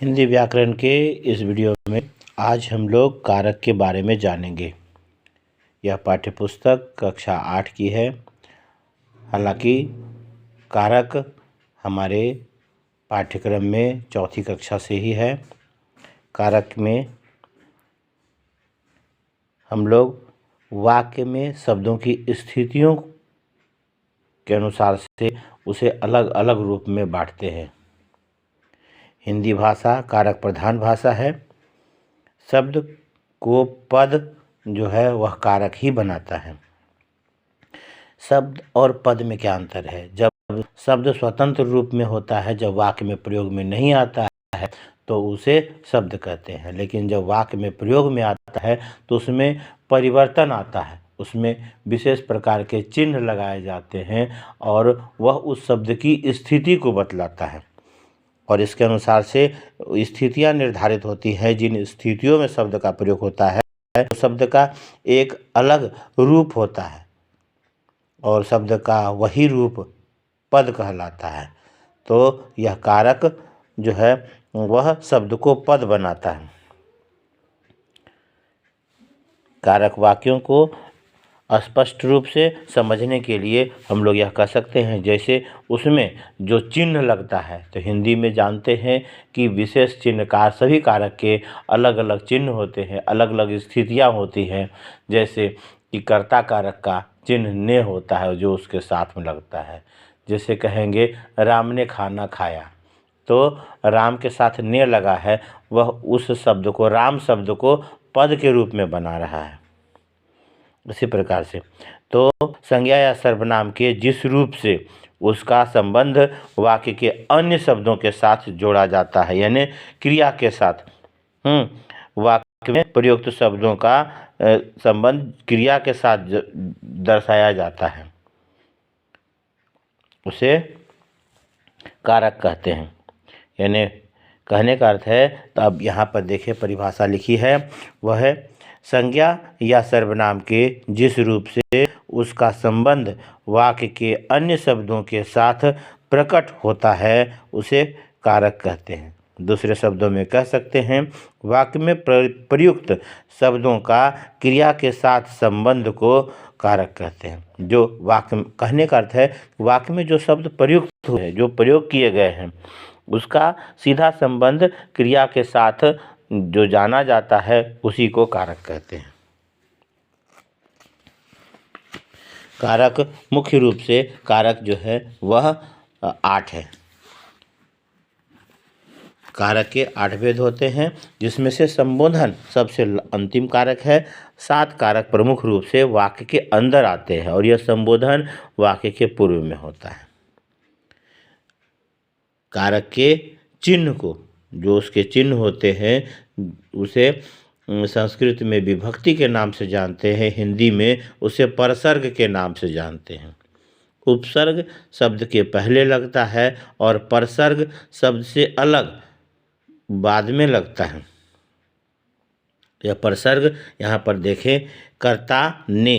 हिंदी व्याकरण के इस वीडियो में आज हम लोग कारक के बारे में जानेंगे। यह पाठ्यपुस्तक कक्षा 8 की है। हालांकि कारक हमारे पाठ्यक्रम में चौथी कक्षा से ही है। कारक में हम लोग वाक्य में शब्दों की स्थितियों के अनुसार से उसे अलग अलग रूप में बांटते हैं। हिंदी भाषा कारक प्रधान भाषा है। शब्द को पद जो है वह कारक ही बनाता है। शब्द और पद में क्या अंतर है? जब शब्द स्वतंत्र रूप में होता है, जब वाक्य में प्रयोग में नहीं आता है तो उसे शब्द कहते हैं, लेकिन जब वाक्य में प्रयोग में आता है तो उसमें परिवर्तन आता है, उसमें विशेष प्रकार के चिन्ह लगाए जाते हैं और वह उस शब्द की स्थिति को बतलाता है और इसके अनुसार से स्थितियां निर्धारित होती है। जिन स्थितियों में शब्द का प्रयोग होता है तो शब्द का एक अलग रूप होता है और शब्द का वही रूप पद कहलाता है। तो यह कारक जो है वह शब्द को पद बनाता है। कारक वाक्यों को स्पष्ट रूप से समझने के लिए हम लोग यह कह सकते हैं, जैसे उसमें जो चिन्ह लगता है, तो हिंदी में जानते हैं कि विशेष चिन्ह का सभी कारक के अलग अलग चिन्ह होते हैं, अलग अलग स्थितियां होती हैं। जैसे कि कर्ता कारक का चिन्ह ने होता है जो उसके साथ में लगता है। जैसे कहेंगे राम ने खाना खाया, तो राम के साथ ने लगा है, वह उस शब्द को, राम शब्द को पद के रूप में बना रहा है। इसी प्रकार से तो संज्ञा या सर्वनाम के जिस रूप से उसका संबंध वाक्य के अन्य शब्दों के साथ जोड़ा जाता है, यानी क्रिया के साथ, वाक्य में प्रयुक्त शब्दों का संबंध क्रिया के साथ दर्शाया जाता है, उसे कारक कहते हैं। यानी कहने का अर्थ है, तो अब यहाँ पर देखिए परिभाषा लिखी है, वह है संज्ञा या सर्वनाम के जिस रूप से उसका संबंध वाक्य के अन्य शब्दों के साथ प्रकट होता है उसे कारक कहते हैं। दूसरे शब्दों में कह सकते हैं, वाक्य में प्रयुक्त शब्दों का क्रिया के साथ संबंध को कारक कहते हैं। जो वाक्य, कहने का अर्थ है वाक्य में जो शब्द प्रयुक्त हुए, जो प्रयोग किए गए हैं, उसका सीधा संबंध क्रिया के साथ जो जाना जाता है उसी को कारक कहते हैं। कारक मुख्य रूप से कारक जो है वह 8 है। कारक के 8 भेद होते हैं, जिसमें से संबोधन सबसे अंतिम कारक है। 7 कारक प्रमुख रूप से वाक्य के अंदर आते हैं और यह संबोधन वाक्य के पूर्व में होता है। कारक के चिन्ह को, जो उसके चिन्ह होते हैं, उसे संस्कृत में विभक्ति के नाम से जानते हैं, हिंदी में उसे परसर्ग के नाम से जानते हैं। उपसर्ग शब्द के पहले लगता है और परसर्ग शब्द से अलग बाद में लगता है। यह परसर्ग यहाँ पर देखें, कर्ता ने,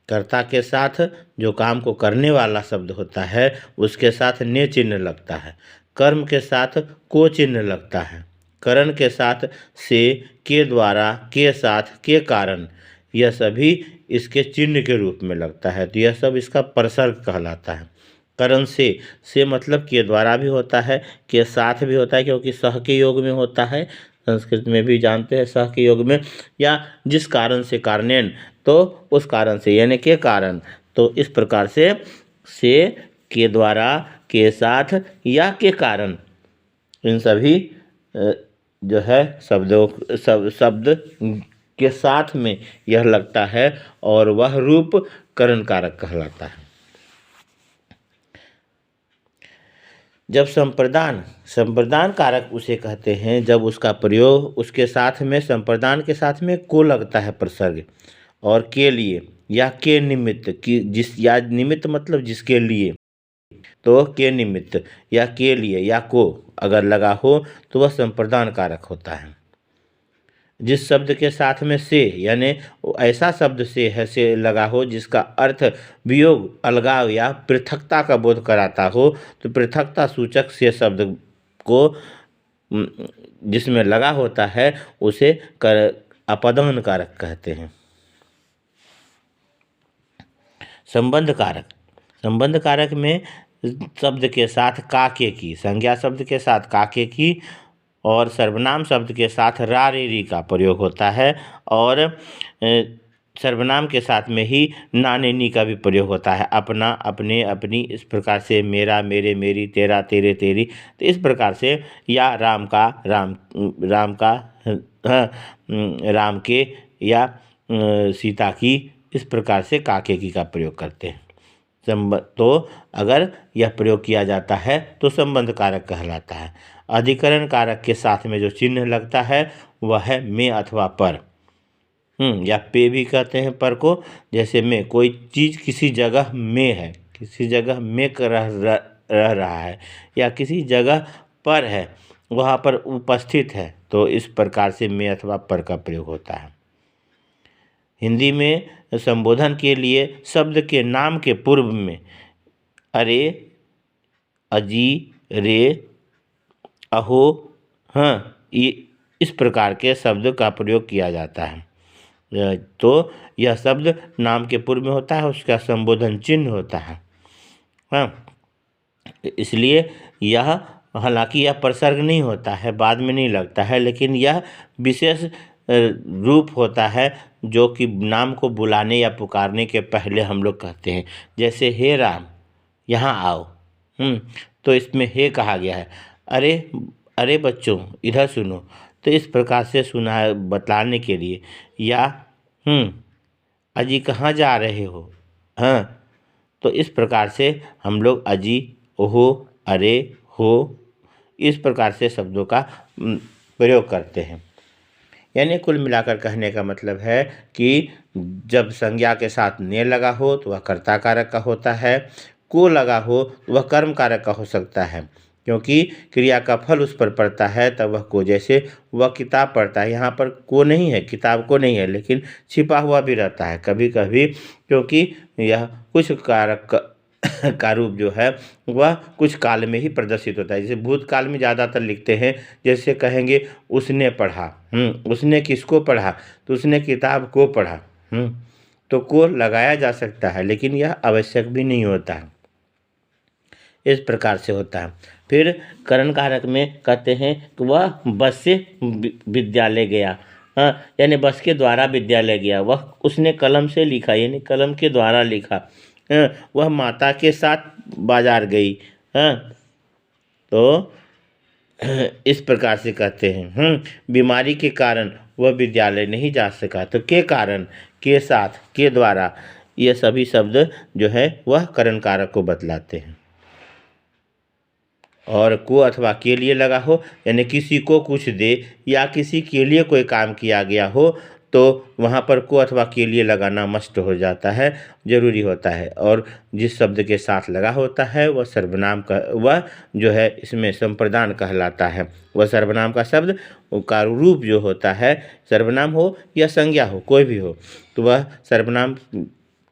कर्ता के साथ जो काम को करने वाला शब्द होता है उसके साथ ने चिन्ह लगता है। कर्म के साथ को चिन्ह लगता है। करण के साथ से, के द्वारा, के साथ, के कारण, यह सभी इसके चिन्ह के रूप में लगता है, तो यह सब इसका परसर्ग कहलाता है। करण से मतलब के द्वारा भी होता है, के साथ भी होता है, क्योंकि सह के योग में होता है। संस्कृत में भी जानते हैं सह के योग में, या जिस कारण से, कारणेन, तो उस कारण से, यानी के कारण। तो इस प्रकार से के द्वारा, के साथ या के कारण, इन सभी जो है शब्द के साथ में यह लगता है और वह रूप करण कारक कहलाता है। जब संप्रदान कारक उसे कहते हैं जब उसका प्रयोग उसके साथ में, संप्रदान के साथ में को लगता है प्रसर्ग, और के लिए या के निमित्त, की जिस, या निमित्त मतलब जिसके लिए, तो के निमित्त या के लिए या को अगर लगा हो तो वह संप्रदान कारक होता है। जिस शब्द के साथ में से, यानी ऐसा शब्द से है, से लगा हो जिसका अर्थ वियोग, अलगाव या पृथकता का बोध कराता हो, तो पृथकता सूचक से शब्द को जिसमें लगा होता है उसे अपदान कारक कहते हैं। संबंध कारक, संबंध कारक में शब्द के साथ काके की, संज्ञा शब्द के साथ काके की और सर्वनाम शब्द के साथ रा रे री का प्रयोग होता है, और सर्वनाम के साथ में ही ना ने नी का भी प्रयोग होता है। अपना, अपने, अपनी, इस प्रकार से मेरा, मेरे, मेरी, तेरा, तेरे, तेरी। तो इस प्रकार से या राम का, राम का, राम के, या सीता की, इस प्रकार से काके की का प्रयोग करते हैं। तो अगर यह प्रयोग किया जाता है तो संबंध कारक कहलाता है। अधिकरण कारक के साथ में जो चिन्ह लगता है वह है में अथवा पर, या पे भी कहते हैं पर को। जैसे में, कोई चीज़ किसी जगह में है, किसी जगह में रह रहा है, या किसी जगह पर है, वहाँ पर उपस्थित है, तो इस प्रकार से में अथवा पर का प्रयोग होता है। हिंदी में संबोधन के लिए शब्द के नाम के पूर्व में अरे, अजी, रे, अहो, हाँ, इस प्रकार के शब्द का प्रयोग किया जाता है। तो यह शब्द नाम के पूर्व में होता है, उसका संबोधन चिन्ह होता है। हाँ, इसलिए यह, हालांकि यह प्रसर्ग नहीं होता है, बाद में नहीं लगता है, लेकिन यह विशेष रूप होता है जो कि नाम को बुलाने या पुकारने के पहले हम लोग कहते हैं। जैसे हे राम, यहाँ आओ, तो इसमें हे कहा गया है। अरे, अरे बच्चों इधर सुनो, तो इस प्रकार से सुना बतलाने के लिए। या अजी कहाँ जा रहे हो, हाँ, तो इस प्रकार से हम लोग अजी, ओहो, अरे, हो, इस प्रकार से शब्दों का प्रयोग करते हैं। यानी कुल मिलाकर कहने का मतलब है कि जब संज्ञा के साथ ने लगा हो तो वह कर्ता कारक का होता है, को लगा हो तो वह कर्म कारक का हो सकता है, क्योंकि क्रिया का फल उस पर पड़ता है तब वह को। जैसे वह किताब पढ़ता है, यहाँ पर को नहीं है, किताब को नहीं है, लेकिन छिपा हुआ भी रहता है कभी कभी, क्योंकि यह कुछ कारक का रूप जो है वह कुछ काल में ही प्रदर्शित होता है। जैसे भूतकाल में ज़्यादातर लिखते हैं, जैसे कहेंगे उसने पढ़ा, उसने किसको पढ़ा, तो उसने किताब को पढ़ा, तो को लगाया जा सकता है, लेकिन यह आवश्यक भी नहीं होता है। इस प्रकार से होता है। फिर करण कारक में कहते हैं कि वह बस से विद्यालय गया, हाँ, यानी बस के द्वारा विद्यालय गया। वह, उसने कलम से लिखा, यानी कलम के द्वारा लिखा। वह माता के साथ बाजार गई, हाँ, तो इस प्रकार से कहते हैं। बीमारी के कारण वह विद्यालय नहीं जा सका, तो के कारण, के साथ, के द्वारा, ये सभी शब्द जो है वह करण कारक को बतलाते हैं। और को अथवा के लिए लगा हो, यानी किसी को कुछ दे या किसी के लिए कोई काम किया गया हो, तो वहाँ पर को अथवा के लिए लगाना मस्ट हो जाता है, जरूरी होता है। और जिस शब्द के साथ लगा होता है वह सर्वनाम का, वह जो है इसमें संप्रदान कहलाता है। वह सर्वनाम का शब्द का रूप जो होता है, सर्वनाम हो या संज्ञा हो, कोई भी हो, तो वह सर्वनाम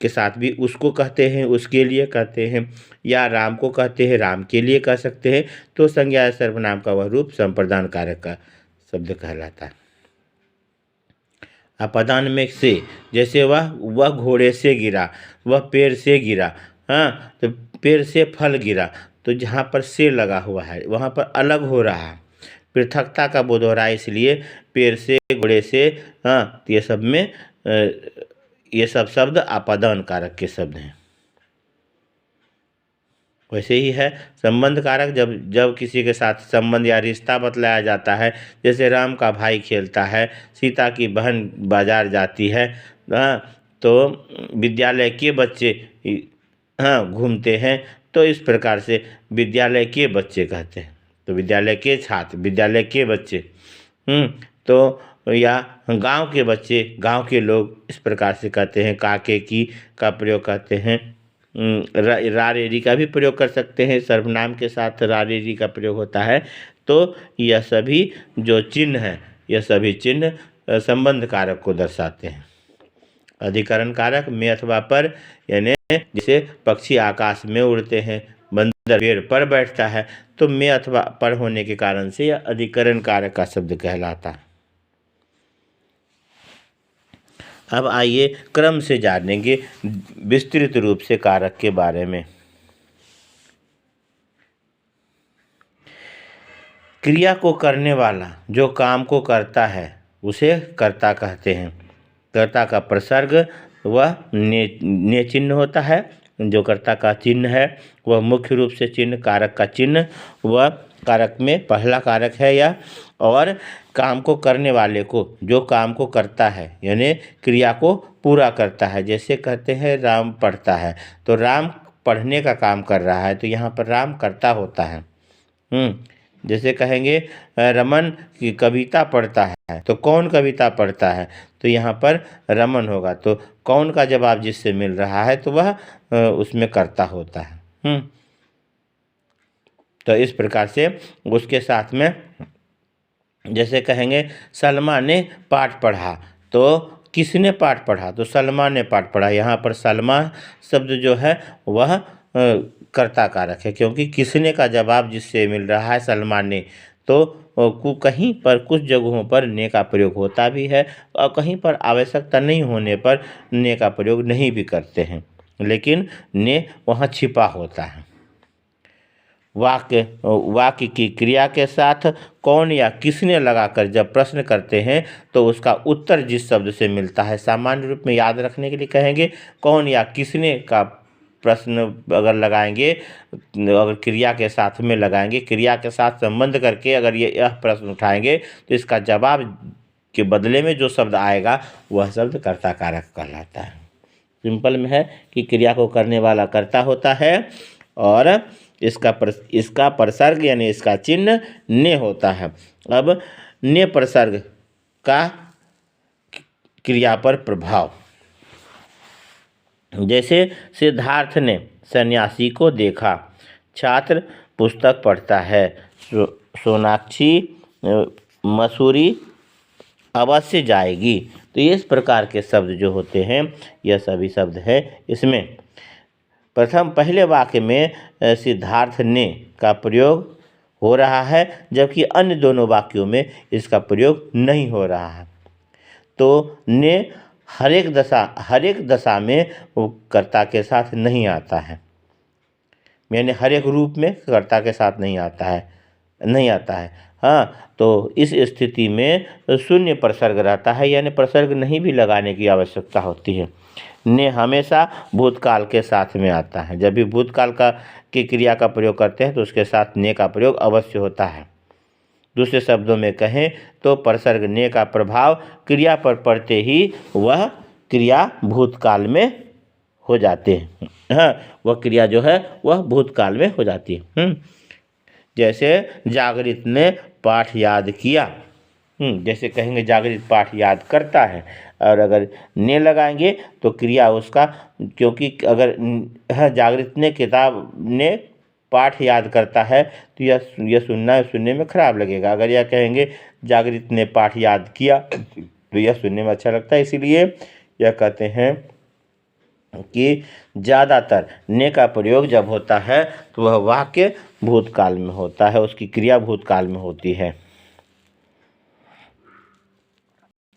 के साथ भी उसको कहते हैं, उसके लिए कहते हैं, या राम को कहते हैं, राम के लिए कह सकते हैं। तो संज्ञा या सर्वनाम का वह रूप संप्रदान कारक का शब्द कहलाता है। अपदान में से, जैसे वह घोड़े से गिरा, वह पेड़ से गिरा, हाँ, तो पेड़ से फल गिरा, तो जहाँ पर से लगा हुआ है वहाँ पर अलग हो रहा है, पृथकता का बोध हो रहा है, इसलिए पेड़ से, घोड़े से, हाँ, ये सब में ये सब शब्द अपदान कारक के शब्द हैं। वैसे ही है संबंध कारक, जब किसी के साथ संबंध या रिश्ता बतलाया जाता है, जैसे राम का भाई खेलता है, सीता की बहन बाजार जाती है, तो विद्यालय के बच्चे, हाँ, घूमते हैं, तो इस प्रकार से विद्यालय के बच्चे कहते हैं। तो विद्यालय के छात्र, विद्यालय के बच्चे, तो या गांव के बच्चे, गांव के लोग, इस प्रकार से कहते हैं। काके की का प्रयोग करते हैं। रा रे री का भी प्रयोग कर सकते हैं, सर्वनाम के साथ रा रे री का प्रयोग होता है। तो यह सभी जो चिन्ह हैं, यह सभी चिन्ह संबंध कारक को दर्शाते हैं। अधिकरण कारक में अथवा पर, यानी जैसे पक्षी आकाश में उड़ते हैं, बंदर पेड़ पर बैठता है, तो में अथवा पर होने के कारण से यह अधिकरण कारक का शब्द कहलाता है। अब आइए क्रम से जानेंगे विस्तृत रूप से कारक के बारे में। क्रिया को करने वाला जो काम को करता है उसे कर्ता कहते हैं। कर्ता का प्रसर्ग वह ने चिन्ह होता है। जो कर्ता का चिन्ह है वह मुख्य रूप से चिन्ह, कारक का चिन्ह वह कारक में पहला कारक है यह। और काम को करने वाले को, जो काम को करता है यानी क्रिया को पूरा करता है। जैसे कहते हैं राम पढ़ता है, तो राम पढ़ने का काम कर रहा है, तो यहाँ पर राम कर्ता होता है। जैसे कहेंगे रमन की कविता पढ़ता है, तो कौन कविता पढ़ता है, तो यहाँ पर रमन होगा। तो कौन का जवाब जिससे मिल रहा है तो वह उसमें कर्ता होता है। तो इस प्रकार से उसके साथ में जैसे कहेंगे सलमा ने पाठ पढ़ा, तो किसने पाठ पढ़ा, तो सलमा ने पाठ पढ़ा। यहाँ पर सलमा शब्द जो है वह कर्ता कारक है, क्योंकि किसने का जवाब जिससे मिल रहा है सलमा ने। तो कहीं पर कुछ जगहों पर ने का प्रयोग होता भी है और कहीं पर आवश्यकता नहीं होने पर ने का प्रयोग नहीं भी करते हैं, लेकिन ने वहाँ छिपा होता है। वाक्य की क्रिया के साथ कौन या किसने लगाकर जब प्रश्न करते हैं तो उसका उत्तर जिस शब्द से मिलता है, सामान्य रूप में याद रखने के लिए कहेंगे कौन या किसने का प्रश्न अगर लगाएंगे, अगर क्रिया के साथ में लगाएंगे, क्रिया के साथ संबंध करके अगर यह प्रश्न उठाएंगे तो इसका जवाब के बदले में जो शब्द आएगा वह शब्द कर्ता कारक कहलाता है। सिंपल में है कि क्रिया को करने वाला कर्ता होता है और इसका प्रसर्ग यानी इसका चिन्ह ने होता है। अब ने प्रसर्ग का क्रिया पर प्रभाव, जैसे सिद्धार्थ ने सन्यासी को देखा, छात्र पुस्तक पढ़ता है, सोनाक्षी मसूरी अवश्य जाएगी। तो इस प्रकार के शब्द जो होते हैं यह सभी शब्द है इसमें। प्रथम पहले वाक्य में सिद्धार्थ ने का प्रयोग हो रहा है, जबकि अन्य दोनों वाक्यों में इसका प्रयोग नहीं हो रहा है। तो ने हर एक दशा में वो कर्ता के साथ नहीं आता है, यानी हर एक रूप में कर्ता के साथ नहीं आता है। हाँ, तो इस स्थिति में शून्य प्रसर्ग रहता है, यानी प्रसर्ग नहीं भी लगाने की आवश्यकता होती है। ने हमेशा भूतकाल के साथ में आता है। जब भी भूतकाल की क्रिया का प्रयोग करते हैं तो उसके साथ ने का प्रयोग अवश्य होता है। दूसरे शब्दों में कहें तो प्रसर्ग ने का प्रभाव क्रिया पर पड़ते ही वह क्रिया भूतकाल में हो जाते हैं। हाँ, वह क्रिया जो है वह भूतकाल में हो जाती है। जैसे जागृत ने पाठ याद किया, जैसे कहेंगे जागृत पाठ याद करता है, और अगर ने लगाएंगे तो क्रिया उसका, क्योंकि अगर जागृत ने किताब ने पाठ याद करता है तो यह सुनने में खराब लगेगा। अगर यह कहेंगे जागृत ने पाठ याद किया तो यह सुनने में अच्छा लगता है। इसीलिए यह कहते हैं कि ज़्यादातर ने का प्रयोग जब होता है तो वह वाक्य भूतकाल में होता है, उसकी क्रिया भूतकाल में होती है।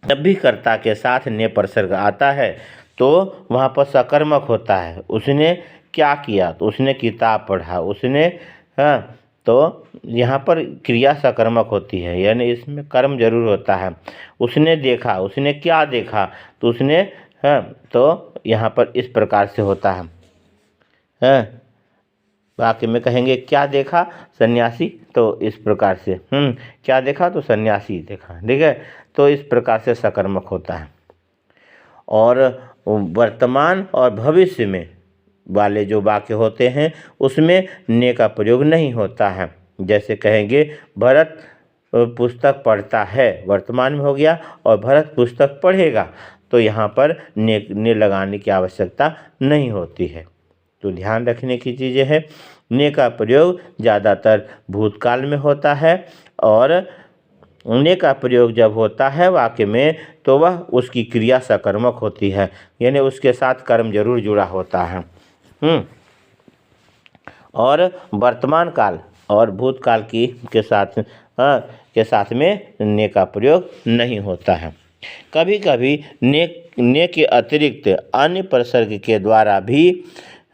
जब भी कर्ता के साथ ने प्रसर्ग आता है तो वहाँ पर सकर्मक होता है। उसने क्या किया, तो उसने किताब पढ़ा, उसने, हाँ, तो यहाँ पर क्रिया सकर्मक होती है, यानी इसमें कर्म जरूर होता है। उसने देखा, उसने क्या देखा, तो उसने, हाँ, तो यहाँ पर इस प्रकार से होता है। हाँ, वाक्य में कहेंगे क्या देखा सन्यासी, तो इस प्रकार से क्या देखा तो सन्यासी देखा, ठीक है। तो इस प्रकार से सकर्मक होता है। और वर्तमान और भविष्य में वाले जो वाक्य होते हैं उसमें ने का प्रयोग नहीं होता है। जैसे कहेंगे भरत पुस्तक पढ़ता है, वर्तमान में हो गया, और भरत पुस्तक पढ़ेगा, तो यहाँ पर ने लगाने की आवश्यकता नहीं होती है। तो ध्यान रखने की चीज़ें हैं, ने का प्रयोग ज़्यादातर भूतकाल में होता है, और ने का प्रयोग जब होता है वाक्य में तो वह उसकी क्रिया सकर्मक होती है, यानी उसके साथ कर्म जरूर जुड़ा होता है। और वर्तमान काल और भूतकाल के साथ में ने का प्रयोग नहीं होता है। कभी कभी ने के अतिरिक्त अन्य प्रसर्ग के द्वारा भी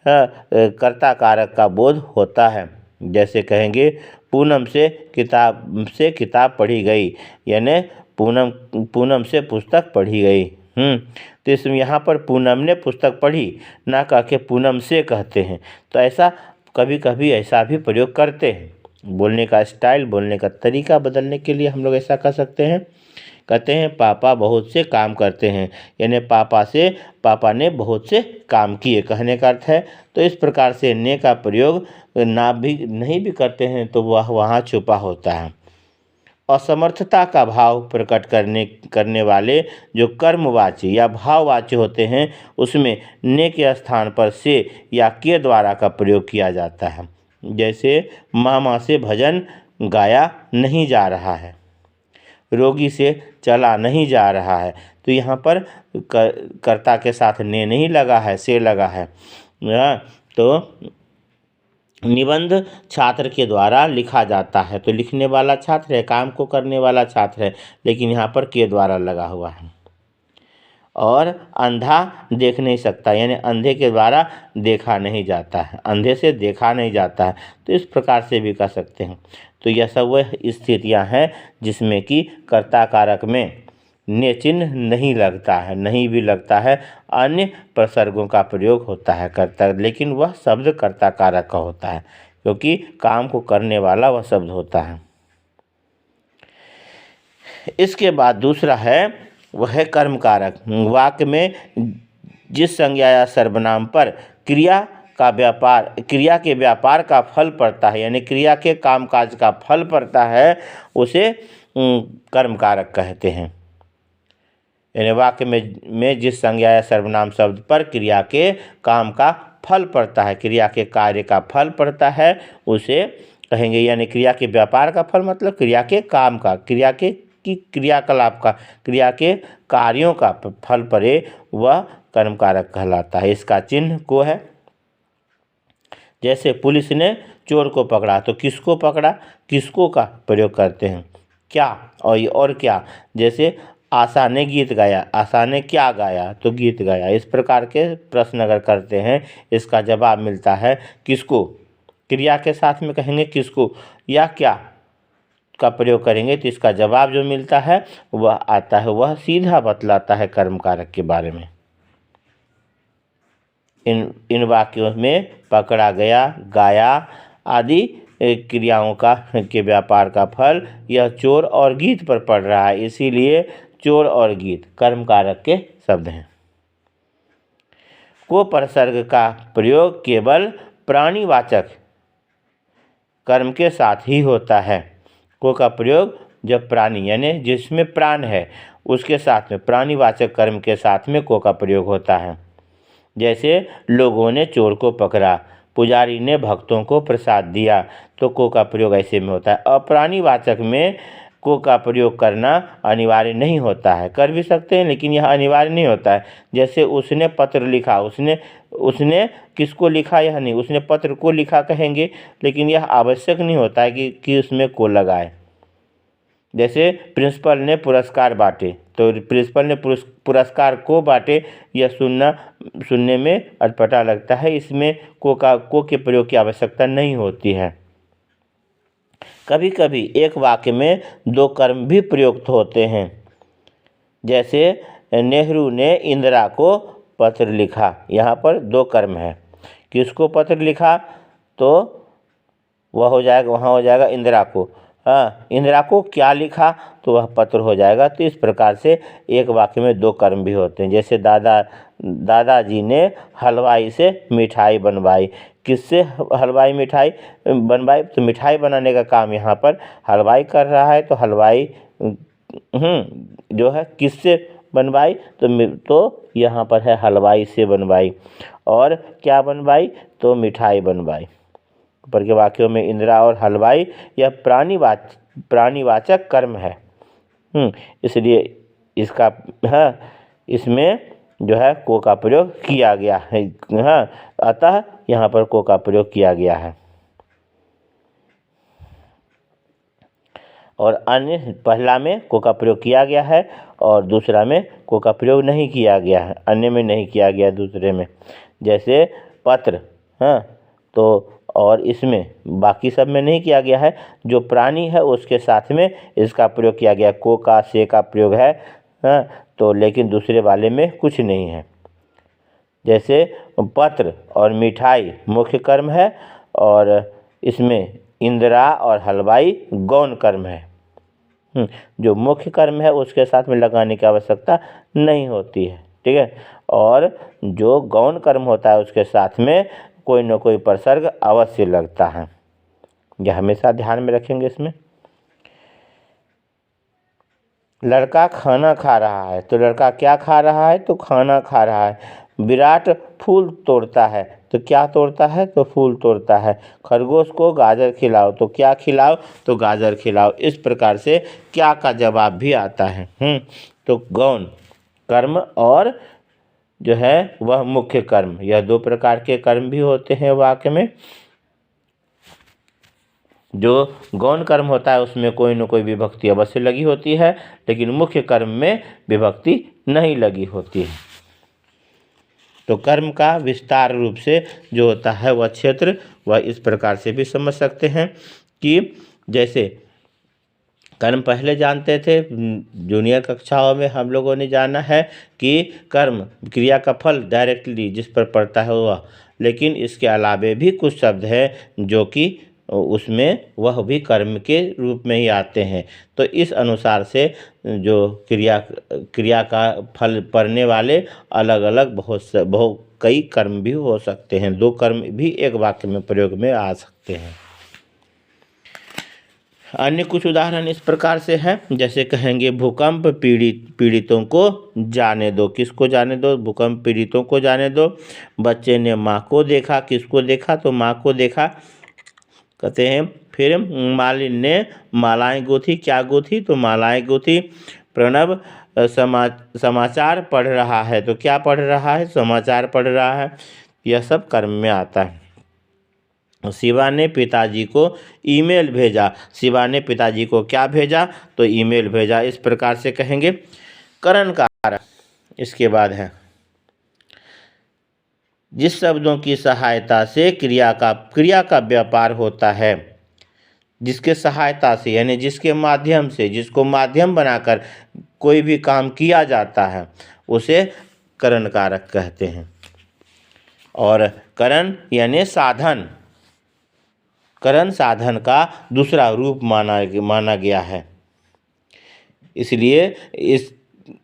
कर्ता कारक का बोध होता है। जैसे कहेंगे पूनम से किताब पढ़ी गई, यानी पूनम से पुस्तक पढ़ी गई। तो इसमें यहाँ पर पूनम ने पुस्तक पढ़ी ना कह के पूनम से कहते हैं। तो ऐसा कभी कभी ऐसा भी प्रयोग करते हैं। बोलने का स्टाइल, बोलने का तरीका बदलने के लिए हम लोग ऐसा कर सकते हैं। कहते हैं पापा बहुत से काम करते हैं, यानी पापा ने बहुत से काम किए कहने का अर्थ है। तो इस प्रकार से ने का प्रयोग ना भी नहीं भी करते हैं तो वह वहाँ छुपा होता है। असमर्थता का भाव प्रकट करने वाले जो कर्मवाच्य या भाववाच्य होते हैं उसमें ने के स्थान पर से या के द्वारा का प्रयोग किया जाता है। जैसे मामा से भजन गाया नहीं जा रहा है, रोगी से चला नहीं जा रहा है। तो यहाँ पर कर्ता के साथ ने नहीं लगा है, से लगा है। तो निबंध छात्र के द्वारा लिखा जाता है, तो लिखने वाला छात्र है, काम को करने वाला छात्र है, लेकिन यहाँ पर के द्वारा लगा हुआ है। और अंधा देख नहीं सकता, यानी अंधे के द्वारा देखा नहीं जाता है, अंधे से देखा नहीं जाता है। तो इस प्रकार से भी कर सकते हैं। तो यह सब वह स्थितियाँ हैं जिसमें कि कर्ता कारक में ने चिन्ह नहीं लगता है, नहीं भी लगता है, अन्य प्रसर्गों का प्रयोग होता है कर्ता, लेकिन वह शब्द कर्ता कारक का होता है क्योंकि काम को करने वाला वह शब्द होता है। इसके बाद दूसरा है वह है कर्म कारक। वाक्य में जिस संज्ञा या सर्वनाम पर क्रिया के व्यापार का फल पड़ता है, यानी क्रिया के कामकाज का फल पड़ता है, उसे कर्म कारक कहते हैं। यानी वाक्य में जिस संज्ञा या सर्वनाम शब्द पर क्रिया के काम का फल पड़ता है, क्रिया के कार्य का फल पड़ता है, उसे कहेंगे। यानी क्रिया के व्यापार का फल मतलब क्रिया के काम का, क्रियाकलाप का, क्रिया के कार्यों का फल पड़े, वह कर्म कारक कहलाता है। इसका चिन्ह को है। जैसे पुलिस ने चोर को पकड़ा, तो किसको पकड़ा, किसको का प्रयोग करते हैं, क्या और क्या। जैसे आशा ने गीत गाया, आशा ने क्या गाया, तो गीत गाया। इस प्रकार के प्रश्न अगर करते हैं, इसका जवाब मिलता है किसको, क्रिया के साथ में कहेंगे किसको या क्या का प्रयोग करेंगे, तो इसका जवाब जो मिलता है वह आता है, वह सीधा बतलाता है कर्म कारक के बारे में। इन वाक्यों में पकड़ा गया, गाया आदि क्रियाओं के व्यापार का फल यह चोर और गीत पर पड़ रहा है, इसीलिए चोर और गीत कर्म कारक के शब्द हैं। को प्रसर्ग का प्रयोग केवल प्राणीवाचक कर्म के साथ ही होता है। को का प्रयोग जब प्राणी यानी जिसमें प्राण है उसके साथ में, प्राणीवाचक कर्म के साथ में को का प्रयोग होता है। जैसे लोगों ने चोर को पकड़ा, पुजारी ने भक्तों को प्रसाद दिया, तो को का प्रयोग ऐसे में होता है। अप्राणीवाचक में को का प्रयोग करना अनिवार्य नहीं होता है, कर भी सकते हैं लेकिन यह अनिवार्य नहीं होता है। जैसे उसने पत्र लिखा, उसने किसको लिखा यह नहीं, उसने पत्र को लिखा कहेंगे, लेकिन यह आवश्यक नहीं होता है कि उसमें को लगाए। जैसे प्रिंसिपल ने पुरस्कार बांटे, तो प्रिंसिपल ने पुरस्कार को बांटे, यह सुनने में अटपटा लगता है, इसमें को के प्रयोग की आवश्यकता नहीं होती है। कभी कभी एक वाक्य में दो कर्म भी प्रयुक्त होते हैं। जैसे नेहरू ने इंदिरा को पत्र लिखा, यहाँ पर दो कर्म है। किसको पत्र लिखा, तो वह हो जाएगा, वहाँ हो जाएगा इंदिरा को। इंदिरा को क्या लिखा, तो वह पत्र हो जाएगा। तो इस प्रकार से एक वाक्य में दो कर्म भी होते हैं। जैसे दादाजी ने हलवाई से मिठाई बनवाई, किससे हलवाई मिठाई बनवाई, तो मिठाई बनाने का काम यहाँ पर हलवाई कर रहा है, तो हलवाई जो है किससे बनवाई, तो यहाँ पर है हलवाई से बनवाई। और क्या बनवाई, तो मिठाई बनवाई। ऊपर के वाक्यों में इंदिरा और हलवाई यह प्राणीवाचक कर्म है, इसलिए इसका इसमें जो है को का प्रयोग किया गया है। अतः यहाँ पर को का प्रयोग किया गया है। और अन्य पहला में को का प्रयोग किया गया है और दूसरा में को का प्रयोग नहीं किया गया है, अन्य में नहीं किया गया दूसरे में। जैसे पत्र, हाँ, तो और इसमें बाकी सब में नहीं किया गया है। जो प्राणी है उसके साथ में इसका प्रयोग किया गया, को का से का प्रयोग है, हाँ, तो लेकिन दूसरे वाले में कुछ नहीं है। जैसे पत्र और मिठाई मुख्य कर्म है और इसमें इंदिरा और हलवाई गौण कर्म है। जो मुख्य कर्म है उसके साथ में लगाने की आवश्यकता नहीं होती है, ठीक है। और जो गौण कर्म होता है उसके साथ में कोई न कोई प्रसर्ग अवश्य लगता है, यह हमेशा ध्यान में रखेंगे। इसमें लड़का खाना खा रहा है, तो लड़का क्या खा रहा है, तो खाना खा रहा है। विराट फूल तोड़ता है, तो क्या तोड़ता है, तो फूल तोड़ता है। खरगोश को गाजर खिलाओ, तो क्या खिलाओ, तो गाजर खिलाओ। इस प्रकार से क्या का जवाब भी आता है। तो गौण कर्म और जो है वह मुख्य कर्म, यह दो प्रकार के कर्म भी होते हैं वाक्य में। जो गौण कर्म होता है उसमें कोई न कोई विभक्ति अवश्य लगी होती है, लेकिन मुख्य कर्म में विभक्ति नहीं लगी होती है। तो कर्म का विस्तार रूप से जो होता है वह क्षेत्र, वह इस प्रकार से भी समझ सकते हैं कि जैसे कर्म पहले जानते थे, जूनियर कक्षाओं में हम लोगों ने जाना है कि कर्म क्रिया का फल डायरेक्टली जिस पर पड़ता है वह, लेकिन इसके अलावे भी कुछ शब्द हैं जो कि उसमें वह भी कर्म के रूप में ही आते हैं। तो इस अनुसार से जो क्रिया का फल पड़ने वाले अलग अलग बहुत कई कर्म भी हो सकते हैं। दो कर्म भी एक वाक्य में प्रयोग में आ सकते हैं। अन्य कुछ उदाहरण इस प्रकार से है, जैसे कहेंगे भूकंप पीड़ितों को जाने दो। किसको जाने दो, भूकंप पीड़ितों को जाने दो। बच्चे ने माँ को देखा, किसको देखा, तो माँ को देखा। कहते हैं फिर मालिन ने मालाएं गूंथी, क्या गूंथी, तो मालाएं गूंथी। प्रणव समाचार पढ़ रहा है, तो क्या पढ़ रहा है, समाचार पढ़ रहा है। यह सब कर्म में आता है। शिवा ने पिताजी को ईमेल भेजा, शिवा ने पिताजी को क्या भेजा, तो ईमेल भेजा। इस प्रकार से कहेंगे। करण कारक इसके बाद है, जिस शब्दों की सहायता से क्रिया का व्यापार होता है, जिसके सहायता से यानी जिसके माध्यम से, जिसको माध्यम बनाकर कोई भी काम किया जाता है उसे करण कारक कहते हैं। और करण यानी साधन, करण साधन का दूसरा रूप माना गया है, इसलिए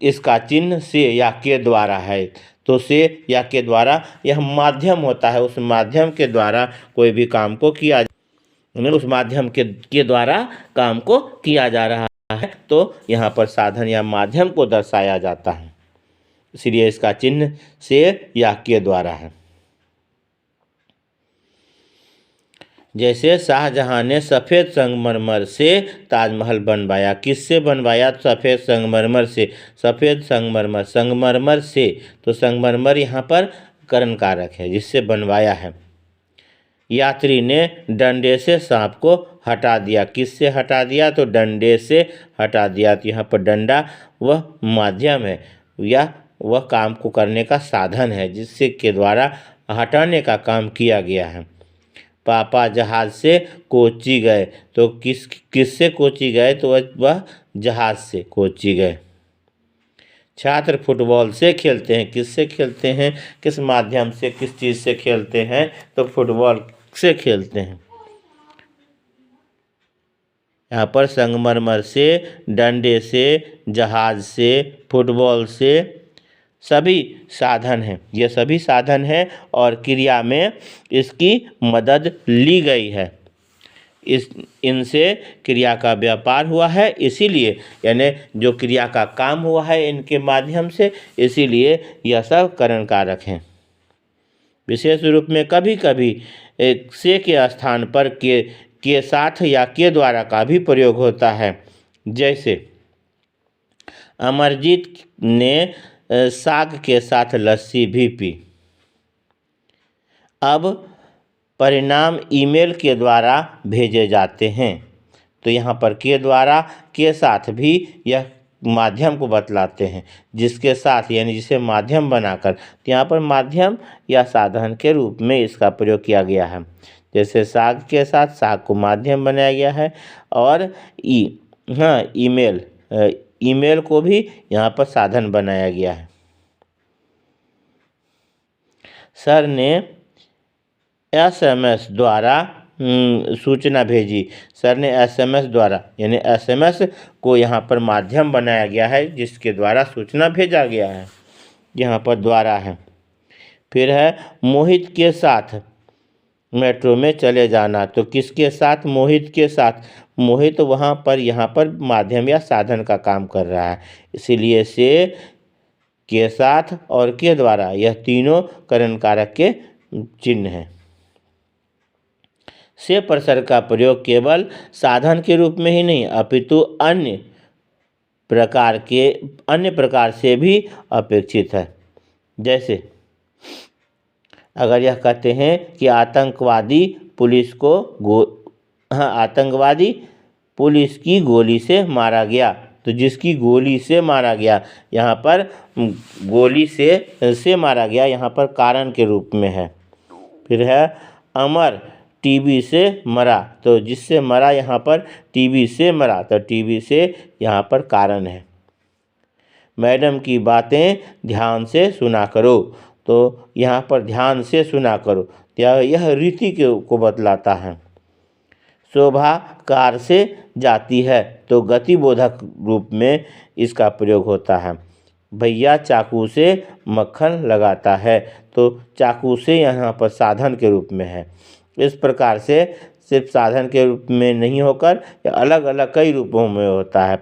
इसका चिन्ह से या के द्वारा है। तो से या के द्वारा यह माध्यम होता है, उस माध्यम के द्वारा कोई भी काम को किया, उस माध्यम के द्वारा काम को किया जा रहा है, तो यहाँ पर साधन या माध्यम को दर्शाया जाता है, इसलिए इसका चिन्ह से या के द्वारा है। जैसे शाहजहां ने सफ़ेद संगमरमर से ताजमहल बनवाया, किससे बनवाया, सफ़ेद संगमरमर से। सफ़ेद संगमरमर, संगमरमर से, तो संगमरमर यहाँ पर करण कारक है, जिससे बनवाया है। यात्री ने डंडे से सांप को हटा दिया, किससे हटा दिया, तो डंडे से हटा दिया। तो यहाँ पर डंडा वह माध्यम है या वह काम को करने का साधन है, जिससे के द्वारा हटाने का काम किया गया है। पापा जहाज से कोच्चि गए, तो किससे कोच्चि गए, तो वह जहाज से कोच्चि गए। छात्र फुटबॉल से खेलते हैं, किससे खेलते हैं, किस माध्यम से, किस चीज़ से खेलते हैं, तो फुटबॉल से खेलते हैं। यहाँ पर संगमरमर से, डंडे से, जहाज से, फुटबॉल से, सभी साधन हैं, ये सभी साधन हैं और क्रिया में इसकी मदद ली गई है। इनसे क्रिया का व्यापार हुआ है, इसीलिए यानी जो क्रिया का काम हुआ है इनके माध्यम से, इसीलिए यह सब करण कारक हैं। विशेष रूप में कभी कभी से के स्थान पर के साथ या के द्वारा का भी प्रयोग होता है। जैसे अमरजीत ने साग के साथ लस्सी भी पी। अब परिणाम ईमेल के द्वारा भेजे जाते हैं, तो यहाँ पर के द्वारा के साथ भी यह माध्यम को बतलाते हैं, जिसके साथ यानी जिसे माध्यम बनाकर, तो यहाँ पर माध्यम या साधन के रूप में इसका प्रयोग किया गया है। जैसे साग के साथ साग को माध्यम बनाया गया है, और ईमेल ईमेल को भी यहाँ पर साधन बनाया गया है। सर ने एसएमएस द्वारा सूचना भेजी। सर ने एसएमएस द्वारा यानी एसएमएस को यहाँ पर माध्यम बनाया गया है, जिसके द्वारा सूचना भेजा गया है, यहाँ पर द्वारा है। फिर है मोहित के साथ मेट्रो में चले जाना। तो किसके साथ? मोहित के साथ। मोहित वहाँ पर यहाँ पर माध्यम या साधन का काम कर रहा है, इसीलिए से के साथ और के द्वारा यह तीनों करण कारक के चिन्ह हैं। से प्रसर्ग का प्रयोग केवल साधन के रूप में ही नहीं अपितु अन्य प्रकार से भी अपेक्षित है। जैसे अगर यह कहते हैं कि आतंकवादी पुलिस की गोली से मारा गया, तो जिसकी गोली से मारा गया, यहाँ पर गोली से मारा गया यहाँ पर कारण के रूप में है। फिर है अमर टीबी से मरा, तो जिससे मरा यहाँ पर टीबी से मरा, तो टीबी से यहाँ पर कारण है। मैडम की बातें ध्यान से सुना करो, तो यहाँ पर ध्यान से सुना करो, यह रीति को बतलाता है। शोभा कार से जाती है, तो गतिबोधक रूप में इसका प्रयोग होता है। भैया चाकू से मक्खन लगाता है, तो चाकू से यहाँ पर साधन के रूप में है। इस प्रकार से सिर्फ साधन के रूप में नहीं होकर अलग अलग कई रूपों में होता है।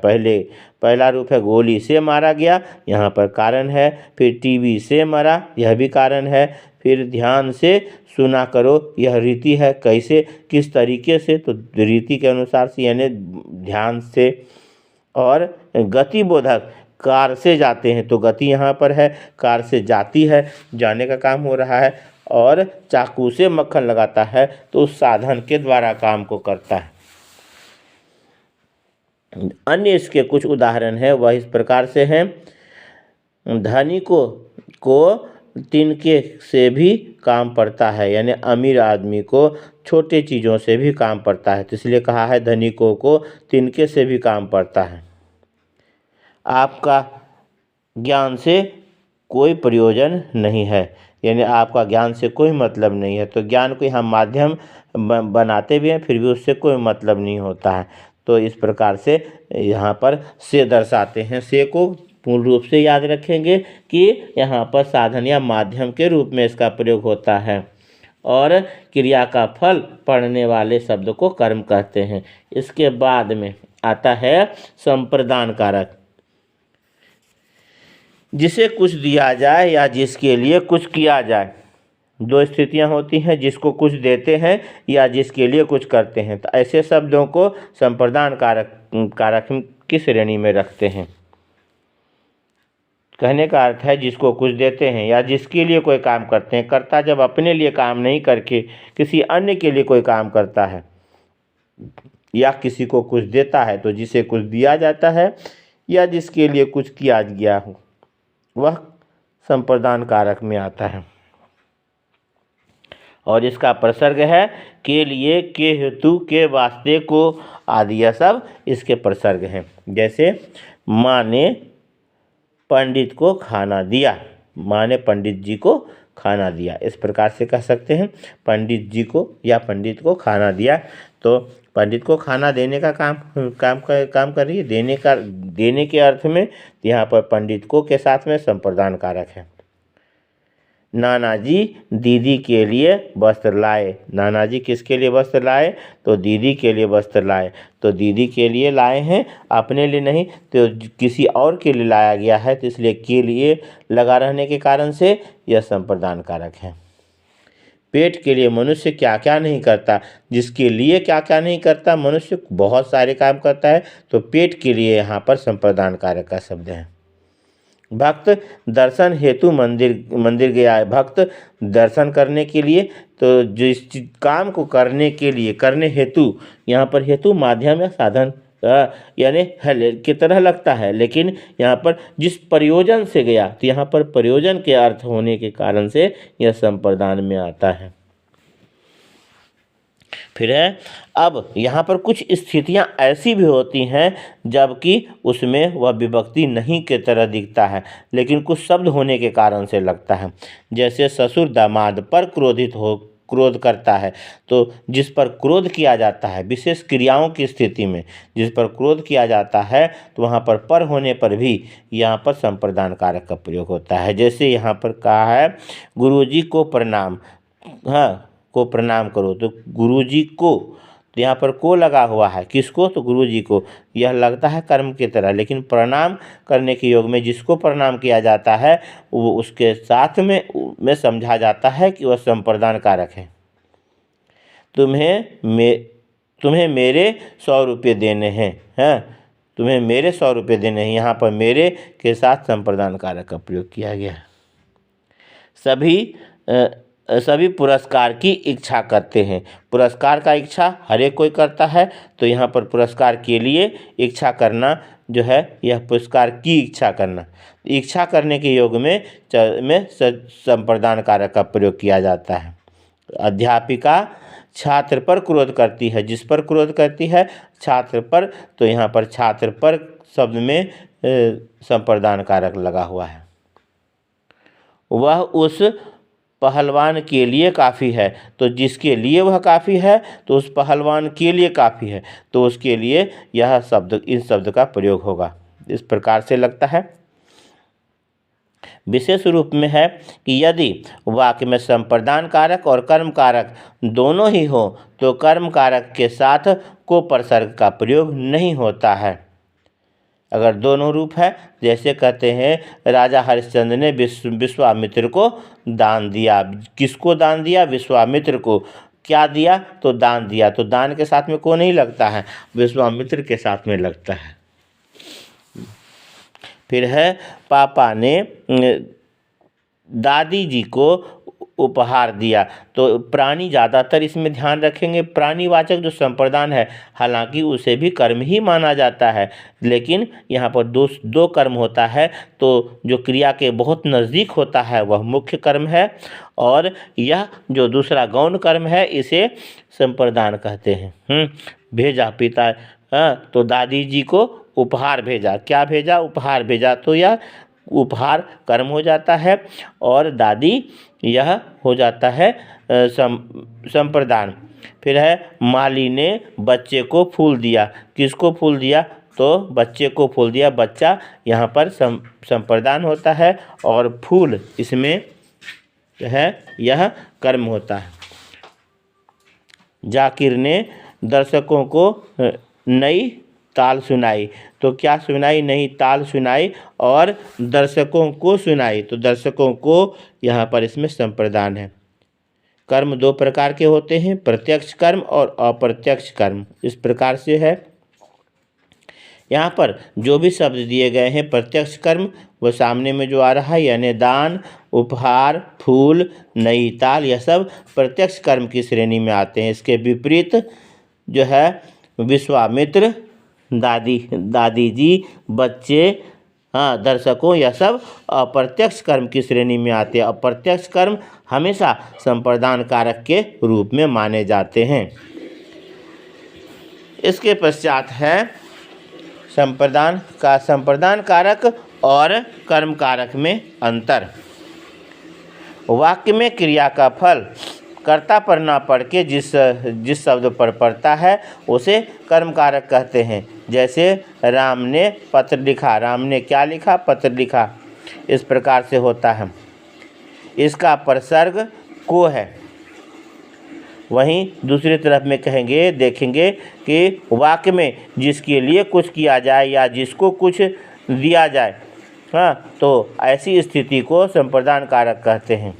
पहला रूप है गोली से मारा गया, यहाँ पर कारण है। फिर टीवी से मरा, यह भी कारण है। फिर ध्यान से सुना करो, यह रीति है। कैसे, किस तरीके से, तो रीति के अनुसार से यानी ध्यान से। और गतिबोधक, कार से जाते हैं तो गति यहाँ पर है, कार से जाती है, जाने का काम हो रहा है। और चाकू से मक्खन लगाता है, तो उस साधन के द्वारा काम को करता है। अन्य इसके कुछ उदाहरण है, वह इस प्रकार से हैं। धनी को तिनके से भी काम पड़ता है, यानी अमीर आदमी को छोटे चीज़ों से भी काम पड़ता है, तो इसलिए कहा है धनिकों को तिनके से भी काम पड़ता है। आपका ज्ञान से कोई प्रयोजन नहीं है, यानी आपका ज्ञान से कोई मतलब नहीं है। तो ज्ञान को हम माध्यम बनाते भी हैं, फिर भी उससे कोई मतलब नहीं होता है। तो इस प्रकार से यहाँ पर से दर्शाते हैं। से को पूर्ण रूप से याद रखेंगे कि यहाँ पर साधन या माध्यम के रूप में इसका प्रयोग होता है। और क्रिया का फल पढ़ने वाले शब्द को कर्म कहते हैं। इसके बाद में आता है संप्रदान कारक। जिसे कुछ दिया जाए या जिसके लिए कुछ किया जाए। दो स्थितियां होती हैं, जिसको कुछ देते हैं या जिसके लिए कुछ करते हैं, तो ऐसे शब्दों को संप्रदान कारक की श्रेणी में रखते हैं। कहने का अर्थ है जिसको कुछ देते हैं या जिसके लिए कोई काम करते हैं। कर्ता जब अपने लिए काम नहीं करके किसी अन्य के लिए कोई काम करता है या किसी को कुछ देता है, तो जिसे कुछ दिया जाता है या जिसके लिए कुछ किया गया हो, वह संप्रदान कारक में आता है। और इसका प्रसर्ग है के लिए, के हेतु, के वास्ते, को आदि, यह सब इसके प्रसर्ग हैं। जैसे माँ ने पंडित को खाना दिया, माँ ने पंडित जी को खाना दिया, इस प्रकार से कह सकते हैं। पंडित जी को या पंडित को खाना दिया, तो पंडित को खाना देने का काम कर रही है, देने के अर्थ में यहाँ पर पंडित को के साथ में संप्रदान कारक है। नाना जी दीदी के लिए वस्त्र लाए। नाना जी किसके लिए वस्त्र लाए? तो दीदी के लिए वस्त्र लाए। तो दीदी के लिए लाए हैं, अपने लिए नहीं, तो किसी और के लिए लाया गया है, तो इसलिए के लिए लगा रहने के कारण से यह संप्रदान कारक है। पेट के लिए मनुष्य क्या क्या नहीं करता, जिसके लिए क्या क्या नहीं करता, मनुष्य बहुत सारे काम करता है, तो पेट के लिए यहाँ पर संप्रदान कारक का शब्द है। भक्त दर्शन हेतु मंदिर गया है। भक्त दर्शन करने के लिए, तो जिस काम को करने के लिए, करने हेतु, यहाँ पर हेतु माध्यम या साधन यानी है की तरह लगता है, लेकिन यहाँ पर जिस प्रयोजन से गया, तो यहाँ पर प्रयोजन के अर्थ होने के कारण से यह संप्रदान में आता है। फिर है, अब यहाँ पर कुछ स्थितियाँ ऐसी भी होती हैं जबकि उसमें वह विभक्ति नहीं के तरह दिखता है, लेकिन कुछ शब्द होने के कारण से लगता है। जैसे ससुर दामाद पर क्रोध करता है, तो जिस पर क्रोध किया जाता है, विशेष क्रियाओं की स्थिति में जिस पर क्रोध किया जाता है, तो वहाँ पर होने पर भी यहाँ पर संप्रदान कारक का प्रयोग होता है। जैसे यहाँ पर कहा है गुरुजी को प्रणाम, हाँ, को प्रणाम करो, तो गुरुजी को, तो यहाँ पर को लगा हुआ है, किसको, तो गुरुजी को। यह लगता है कर्म की तरह, लेकिन प्रणाम करने के योग में जिसको प्रणाम किया जाता है वो उसके साथ में समझा जाता है कि वह संप्रदान कारक है। तुम्हें मेरे 100 रुपये देने हैं, तुम्हें मेरे 100 रुपये देने हैं, यहाँ पर मेरे के साथ संप्रदान कारक का प्रयोग किया गया है। सभी पुरस्कार की इच्छा करते हैं। पुरस्कार का इच्छा हर एक कोई करता है, तो यहाँ पर पुरस्कार के लिए इच्छा करना जो है, यह पुरस्कार की इच्छा करना, इच्छा करने के योग में संप्रदान कारक का प्रयोग किया जाता है। अध्यापिका छात्र पर क्रोध करती है, जिस पर क्रोध करती है, छात्र पर, तो यहाँ पर छात्र पर शब्द में संप्रदान कारक लगा हुआ है। वह उस पहलवान के लिए काफ़ी है, तो जिसके लिए वह काफ़ी है, तो उस पहलवान के लिए काफ़ी है, तो उसके लिए यह शब्द, इस शब्द का प्रयोग होगा। इस प्रकार से लगता है। विशेष रूप में है कि यदि वाक्य में संप्रदान कारक और कर्म कारक दोनों ही हो, तो कर्म कारक के साथ को प्रसर्ग का प्रयोग नहीं होता है। अगर दोनों रूप है, जैसे कहते हैं राजा हरिश्चंद्र ने विश्वामित्र को दान दिया। किसको दान दिया? विश्वामित्र को। क्या दिया? तो दान दिया। तो दान के साथ में को नहीं लगता है, विश्वामित्र के साथ में लगता है। फिर है, पापा ने दादी जी को उपहार दिया। तो प्राणी ज़्यादातर इसमें ध्यान रखेंगे, प्राणीवाचक जो संप्रदान है, हालांकि उसे भी कर्म ही माना जाता है, लेकिन यहाँ पर दो कर्म होता है, तो जो क्रिया के बहुत नज़दीक होता है वह मुख्य कर्म है, और यह जो दूसरा गौण कर्म है इसे संप्रदान कहते हैं। भेजा पिता, तो दादी जी को उपहार भेजा। क्या भेजा? उपहार भेजा। तो यह उपहार कर्म हो जाता है, और दादी यह हो जाता है संप्रदान। फिर है, माली ने बच्चे को फूल दिया। किसको फूल दिया? तो बच्चे को फूल दिया। बच्चा यहाँ पर संप्रदान होता है, और फूल इसमें है, यह कर्म होता है। जाकिर ने दर्शकों को नई ताल सुनाई। तो क्या सुनाई? नई ताल सुनाई, और दर्शकों को सुनाई। तो दर्शकों को यहाँ पर इसमें संप्रदान है। कर्म दो प्रकार के होते हैं, प्रत्यक्ष कर्म और अप्रत्यक्ष कर्म। इस प्रकार से है। यहाँ पर जो भी शब्द दिए गए हैं प्रत्यक्ष कर्म, वो सामने में जो आ रहा है, यानी दान, उपहार, फूल, नई ताल, यह सब प्रत्यक्ष कर्म की श्रेणी में आते हैं। इसके विपरीत जो है विश्वामित्र, दादी जी, बच्चे, दर्शकों, यह सब अप्रत्यक्ष कर्म की श्रेणी में आते हैं। अप्रत्यक्ष कर्म हमेशा संप्रदान कारक के रूप में माने जाते हैं। इसके पश्चात है संप्रदान कारक और कर्म कारक में अंतर। वाक्य में क्रिया का फल कर्ता पर ना पढ़ के जिस शब्द पर पड़ता है उसे कर्म कारक कहते हैं। जैसे राम ने पत्र लिखा। राम ने क्या लिखा? पत्र लिखा। इस प्रकार से होता है। इसका प्रसर्ग को है। वहीं दूसरी तरफ में देखेंगे कि वाक्य में जिसके लिए कुछ किया जाए या जिसको कुछ दिया जाए, तो ऐसी स्थिति को संप्रदान कारक कहते हैं।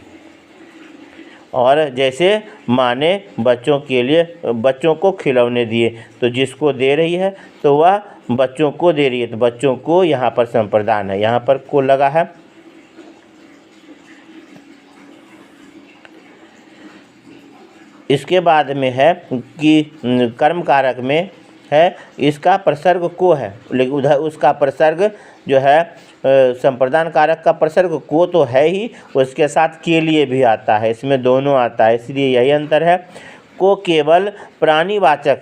और जैसे माँ ने बच्चों को खिलौने दिए, तो जिसको दे रही है तो वह बच्चों को दे रही है, तो बच्चों को यहाँ पर संप्रदान है, यहाँ पर को लगा है। इसके बाद में है कि कर्म कारक में है, इसका प्रसर्ग को है, लेकिन उधर उसका प्रसर्ग जो है संप्रदान कारक का प्रसर्ग को तो है ही, उसके साथ के लिए भी आता है, इसमें दोनों आता है, इसलिए यही अंतर है। को केवल प्राणीवाचक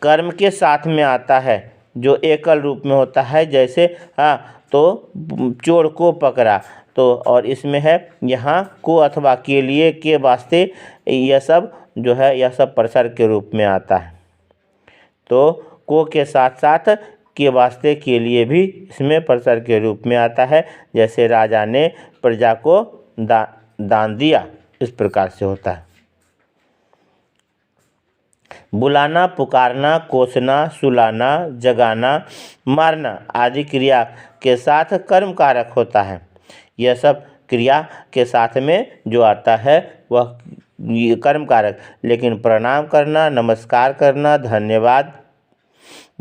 कर्म के साथ में आता है जो एकल रूप में होता है, जैसे तो चोर को पकड़ा, तो और इसमें है यहाँ को अथवा के लिए के वास्ते यह सब जो है यह सब प्रसर्ग के रूप में आता है। तो को के साथ साथ के वास्ते के लिए भी इसमें प्रसर्ग के रूप में आता है, जैसे राजा ने प्रजा को दान दिया, इस प्रकार से होता है। बुलाना, पुकारना, कोसना, सुलाना, जगाना, मारना आदि क्रिया के साथ कर्म कारक होता है। यह सब क्रिया के साथ में जो आता है वह कर्म कारक, लेकिन प्रणाम करना, नमस्कार करना, धन्यवाद,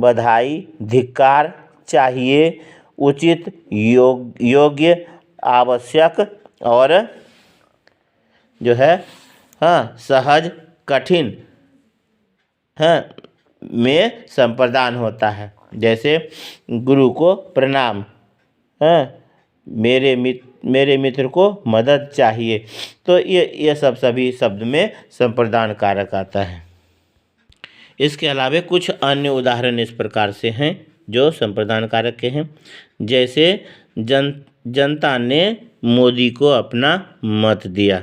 बधाई, धिक्कार, चाहिए, उचित, योग्य, आवश्यक और जो है सहज, कठिन में संप्रदान होता है। जैसे गुरु को प्रणाम, मेरे मित्र को मदद चाहिए, तो ये सब सभी शब्द में संप्रदान कारक आता है। इसके अलावा कुछ अन्य उदाहरण इस प्रकार से हैं जो संप्रदान कारक के हैं। जैसे जनता ने मोदी को अपना मत दिया,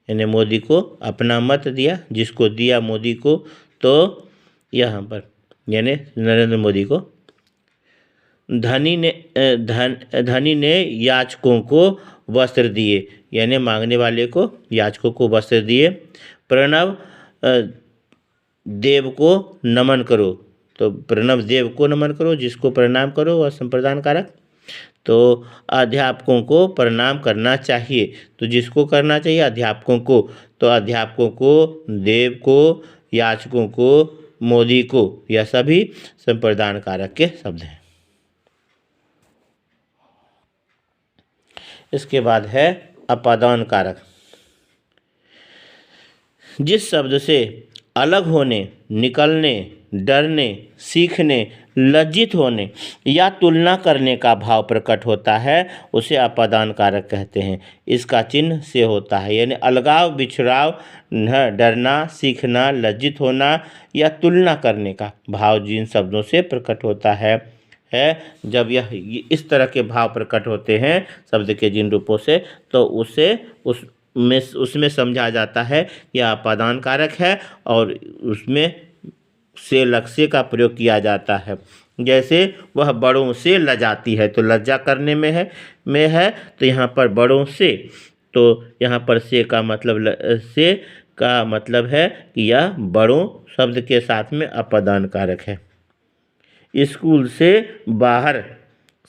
यानी मोदी को अपना मत दिया, जिसको दिया मोदी को, तो यहाँ पर यानी नरेंद्र मोदी को। धनी ने याचकों को वस्त्र दिए, यानी मांगने वाले को, याचकों को वस्त्र दिए। प्रणव देव को नमन करो, तो प्रणव देव को नमन करो, जिसको प्रणाम करो वह संप्रदान कारक। तो अध्यापकों को प्रणाम करना चाहिए, तो जिसको करना चाहिए अध्यापकों को, तो अध्यापकों को, देव को, याचकों को, मोदी को, यह सभी संप्रदान कारक के शब्द हैं। इसके बाद है अपादान कारक। जिस शब्द से अलग होने, निकलने, डरने, सीखने, लज्जित होने या तुलना करने का भाव प्रकट होता है उसे अपादान कारक कहते हैं। इसका चिन्ह से होता है, यानी अलगाव, बिछड़ाव, डरना, सीखना, लज्जित होना या तुलना करने का भाव जिन शब्दों से प्रकट होता है जब यह इस तरह के भाव प्रकट होते हैं शब्द के जिन रूपों से, तो उसमें समझा जाता है यह अपादान कारक है और उसमें से लक्ष्य का प्रयोग किया जाता है। जैसे वह बड़ों से लजाती है, तो लज्जा करने में है, तो यहाँ पर बड़ों से, तो यहाँ पर से का मतलब है कि यह बड़ों शब्द के साथ में अपादान कारक है। स्कूल से बाहर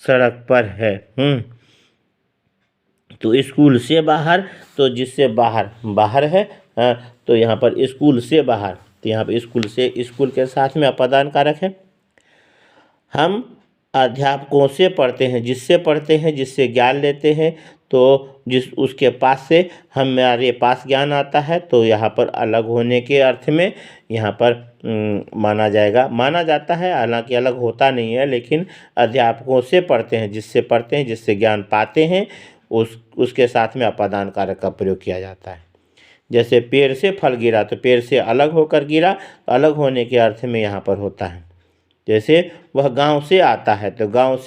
सड़क पर है, तो स्कूल से बाहर, तो जिससे बाहर है, तो यहाँ पर स्कूल से बाहर, तो यहाँ पर स्कूल से, स्कूल के साथ में अपादान कारक है। हम अध्यापकों से पढ़ते हैं, जिससे ज्ञान लेते हैं, तो उसके पास से हमारे पास ज्ञान आता है, तो यहाँ पर अलग होने के अर्थ में यहाँ पर माना जाता है, हालांकि अलग होता नहीं है, लेकिन अध्यापकों से पढ़ते हैं, जिससे ज्ञान पाते हैं, उसके साथ में अपादान कारक का प्रयोग किया जाता है। जैसे पेड़ से फल गिरा, तो पेड़ से अलग होकर गिरा, तो अलग होने के अर्थ में यहाँ पर होता है। जैसे वह गांव से आता है, तो गांव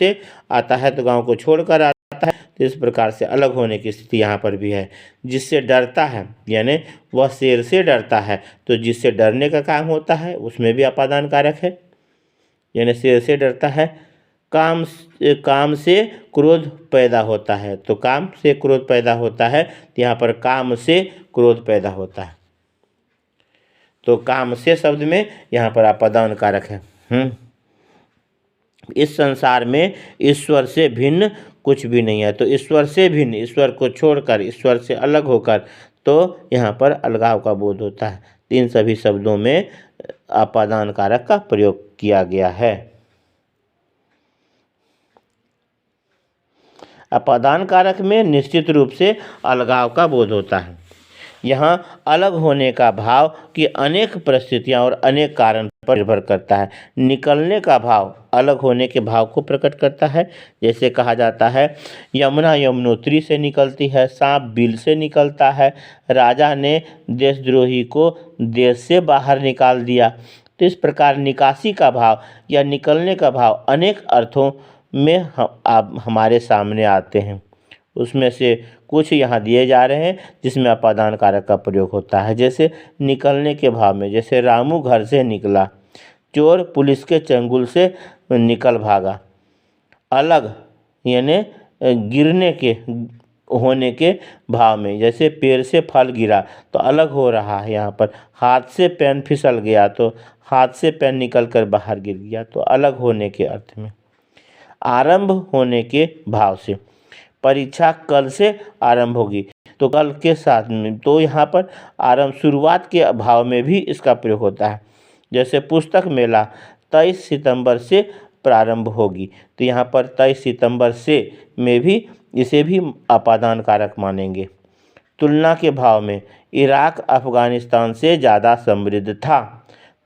को छोड़कर आता है, तो इस प्रकार से अलग होने की स्थिति यहाँ पर भी है। जिससे डरता है, यानी वह शेर से डरता है, तो जिससे डरने का काम होता है उसमें भी अपादान कारक है, यानी शेर से डरता है। काम से क्रोध पैदा होता है, तो काम से क्रोध पैदा होता है, तो यहाँ पर काम से क्रोध पैदा होता है, तो काम से शब्द में यहाँ पर अपादान कारक है। इस संसार में ईश्वर से भिन्न कुछ भी नहीं है, तो ईश्वर से भिन्न, ईश्वर को छोड़कर, ईश्वर से अलग होकर, तो यहाँ पर अलगाव का बोध होता है। इन सभी शब्दों में अपादान कारक का प्रयोग किया गया है। अपादान कारक में निश्चित रूप से अलगाव का बोध होता है। यहाँ अलग होने का भाव की अनेक परिस्थितियाँ और अनेक कारण पर निर्भर करता है। निकलने का भाव अलग होने के भाव को प्रकट करता है। जैसे कहा जाता है, यमुना यमुनोत्री से निकलती है, सांप बिल से निकलता है, राजा ने देशद्रोही को देश से बाहर निकाल दिया। तो इस प्रकार निकासी का भाव या निकलने का भाव अनेक अर्थों में हमारे सामने आते हैं। उसमें से कुछ यहाँ दिए जा रहे हैं जिसमें अपादान कारक का प्रयोग होता है। जैसे निकलने के भाव में, जैसे रामू घर से निकला, चोर पुलिस के चंगुल से निकल भागा। अलग यानी गिरने के होने के भाव में, जैसे पेड़ से फल गिरा तो अलग हो रहा है। यहाँ पर हाथ से पेन फिसल गया तो हाथ से पेन निकल कर बाहर गिर गया, तो अलग होने के अर्थ में। आरंभ होने के भाव से, परीक्षा कल से आरंभ होगी तो कल के साथ में, तो यहाँ पर आरंभ शुरुआत के भाव में भी इसका प्रयोग होता है। जैसे पुस्तक मेला 23 सितंबर से प्रारंभ होगी, तो यहाँ पर 23 सितंबर से में भी इसे भी अपादान कारक मानेंगे। तुलना के भाव में, इराक अफगानिस्तान से ज़्यादा समृद्ध था,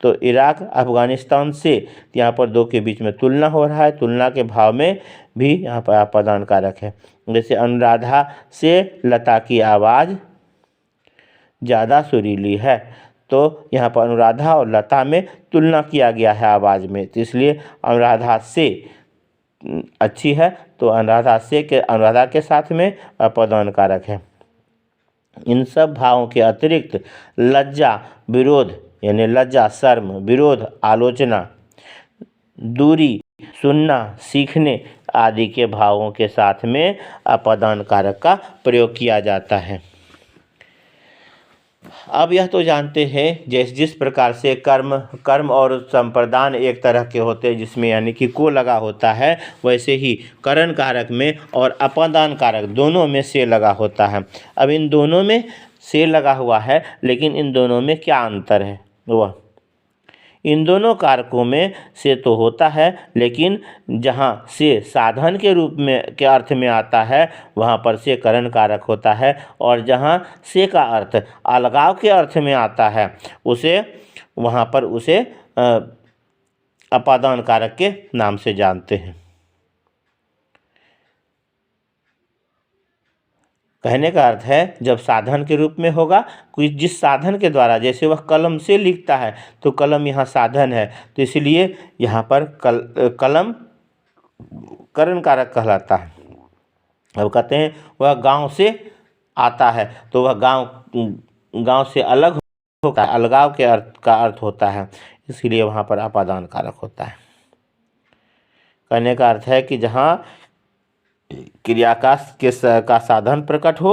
तो इराक अफगानिस्तान से, यहाँ पर दो के बीच में तुलना हो रहा है, तुलना के भाव में भी यहाँ पर अपादान कारक है। जैसे अनुराधा से लता की आवाज़ ज़्यादा सुरीली है, तो यहाँ पर अनुराधा और लता में तुलना किया गया है आवाज़ में, तो इसलिए अनुराधा से अच्छी है, तो अनुराधा के साथ में अपादान कारक है। इन सब भावों के अतिरिक्त लज्जा विरोध, यानी लज्जा शर्म, विरोध आलोचना, दूरी सुनना सीखने आदि के भावों के साथ में अपादान कारक का प्रयोग किया जाता है। अब यह तो जानते हैं जिस प्रकार से कर्म और संप्रदान एक तरह के होते हैं जिसमें यानी कि को लगा होता है, वैसे ही करण कारक में और अपादान कारक दोनों में से लगा होता है। अब इन दोनों में से लगा हुआ है, लेकिन इन दोनों में क्या अंतर है? वह इन दोनों कारकों में से तो होता है, लेकिन जहाँ से साधन के रूप में के अर्थ में आता है वहाँ पर से करण कारक होता है, और जहाँ से का अर्थ अलगाव के अर्थ में आता है उसे वहाँ पर उसे अपादान कारक के नाम से जानते हैं। कहने का अर्थ है जब साधन के रूप में होगा, कोई जिस साधन के द्वारा, जैसे वह कलम से लिखता है तो कलम यहाँ साधन है, तो इसलिए यहाँ पर कलम करण कारक कहलाता है। अब कहते हैं वह गांव से आता है, तो वह गांव से अलग होता है, अलगाव के अर्थ होता है, इसलिए वहाँ पर अपादान कारक होता है। कहने का अर्थ है कि जहाँ क्रिया का साधन प्रकट हो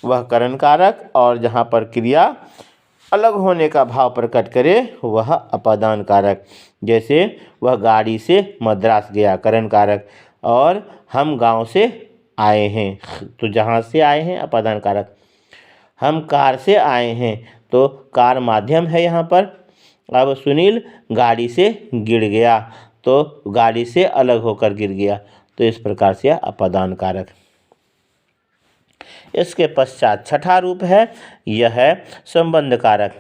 वह करण कारक, और जहाँ पर क्रिया अलग होने का भाव प्रकट करे वह अपादान कारक। जैसे वह गाड़ी से मद्रास गया, करण कारक, और हम गांव से आए हैं, तो जहाँ से आए हैं अपादान कारक। हम कार से आए हैं, तो कार माध्यम है यहाँ पर। अब सुनील गाड़ी से गिर गया, तो गाड़ी से अलग होकर गिर गया, तो इस प्रकार से अपादान कारक। इसके पश्चात छठा रूप है, यह है संबंध कारक।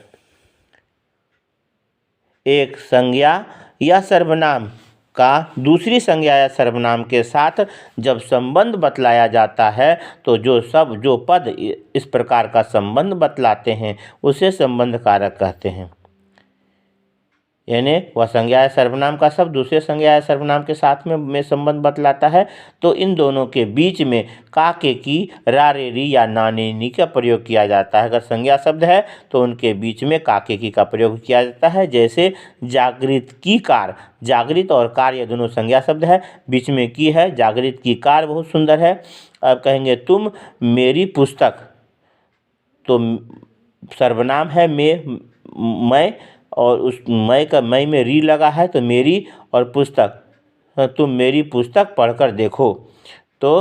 एक संज्ञा या सर्वनाम का दूसरी संज्ञा या सर्वनाम के साथ जब संबंध बतलाया जाता है, तो जो पद इस प्रकार का संबंध बतलाते हैं उसे संबंध कारक कहते हैं। यानी वह संज्ञा या सर्वनाम का शब्द दूसरे संज्ञा या सर्वनाम के साथ में संबंध बतलाता है, तो इन दोनों के बीच में का के की, रा रे री या ना ने नी का प्रयोग किया जाता है। अगर संज्ञा शब्द है तो उनके बीच में का के की का प्रयोग किया जाता है। जैसे जागृत की कार, जागृत और कार ये दोनों संज्ञा शब्द है, बीच में की है, जागृत की कार बहुत सुंदर है। अब कहेंगे तुम मेरी पुस्तक, तो सर्वनाम है मैं, और उस मैं में री लगा है, तो मेरी, और पुस्तक, तुम मेरी पुस्तक पढ़कर देखो, तो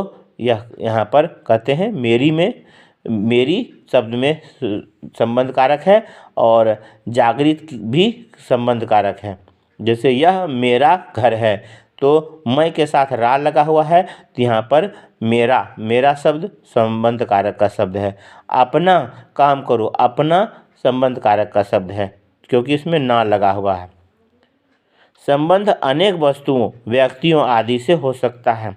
यह यहाँ पर कहते हैं मेरी में मेरी शब्द में संबंध कारक है और जागृत भी संबंध कारक है। जैसे यह मेरा घर है, तो मैं के साथ रा लगा हुआ है, तो यहाँ पर मेरा शब्द संबंध कारक का शब्द है। अपना काम करो, अपना संबंध कारक का शब्द है क्योंकि इसमें ना लगा हुआ है। संबंध अनेक वस्तुओं, व्यक्तियों आदि से हो सकता है।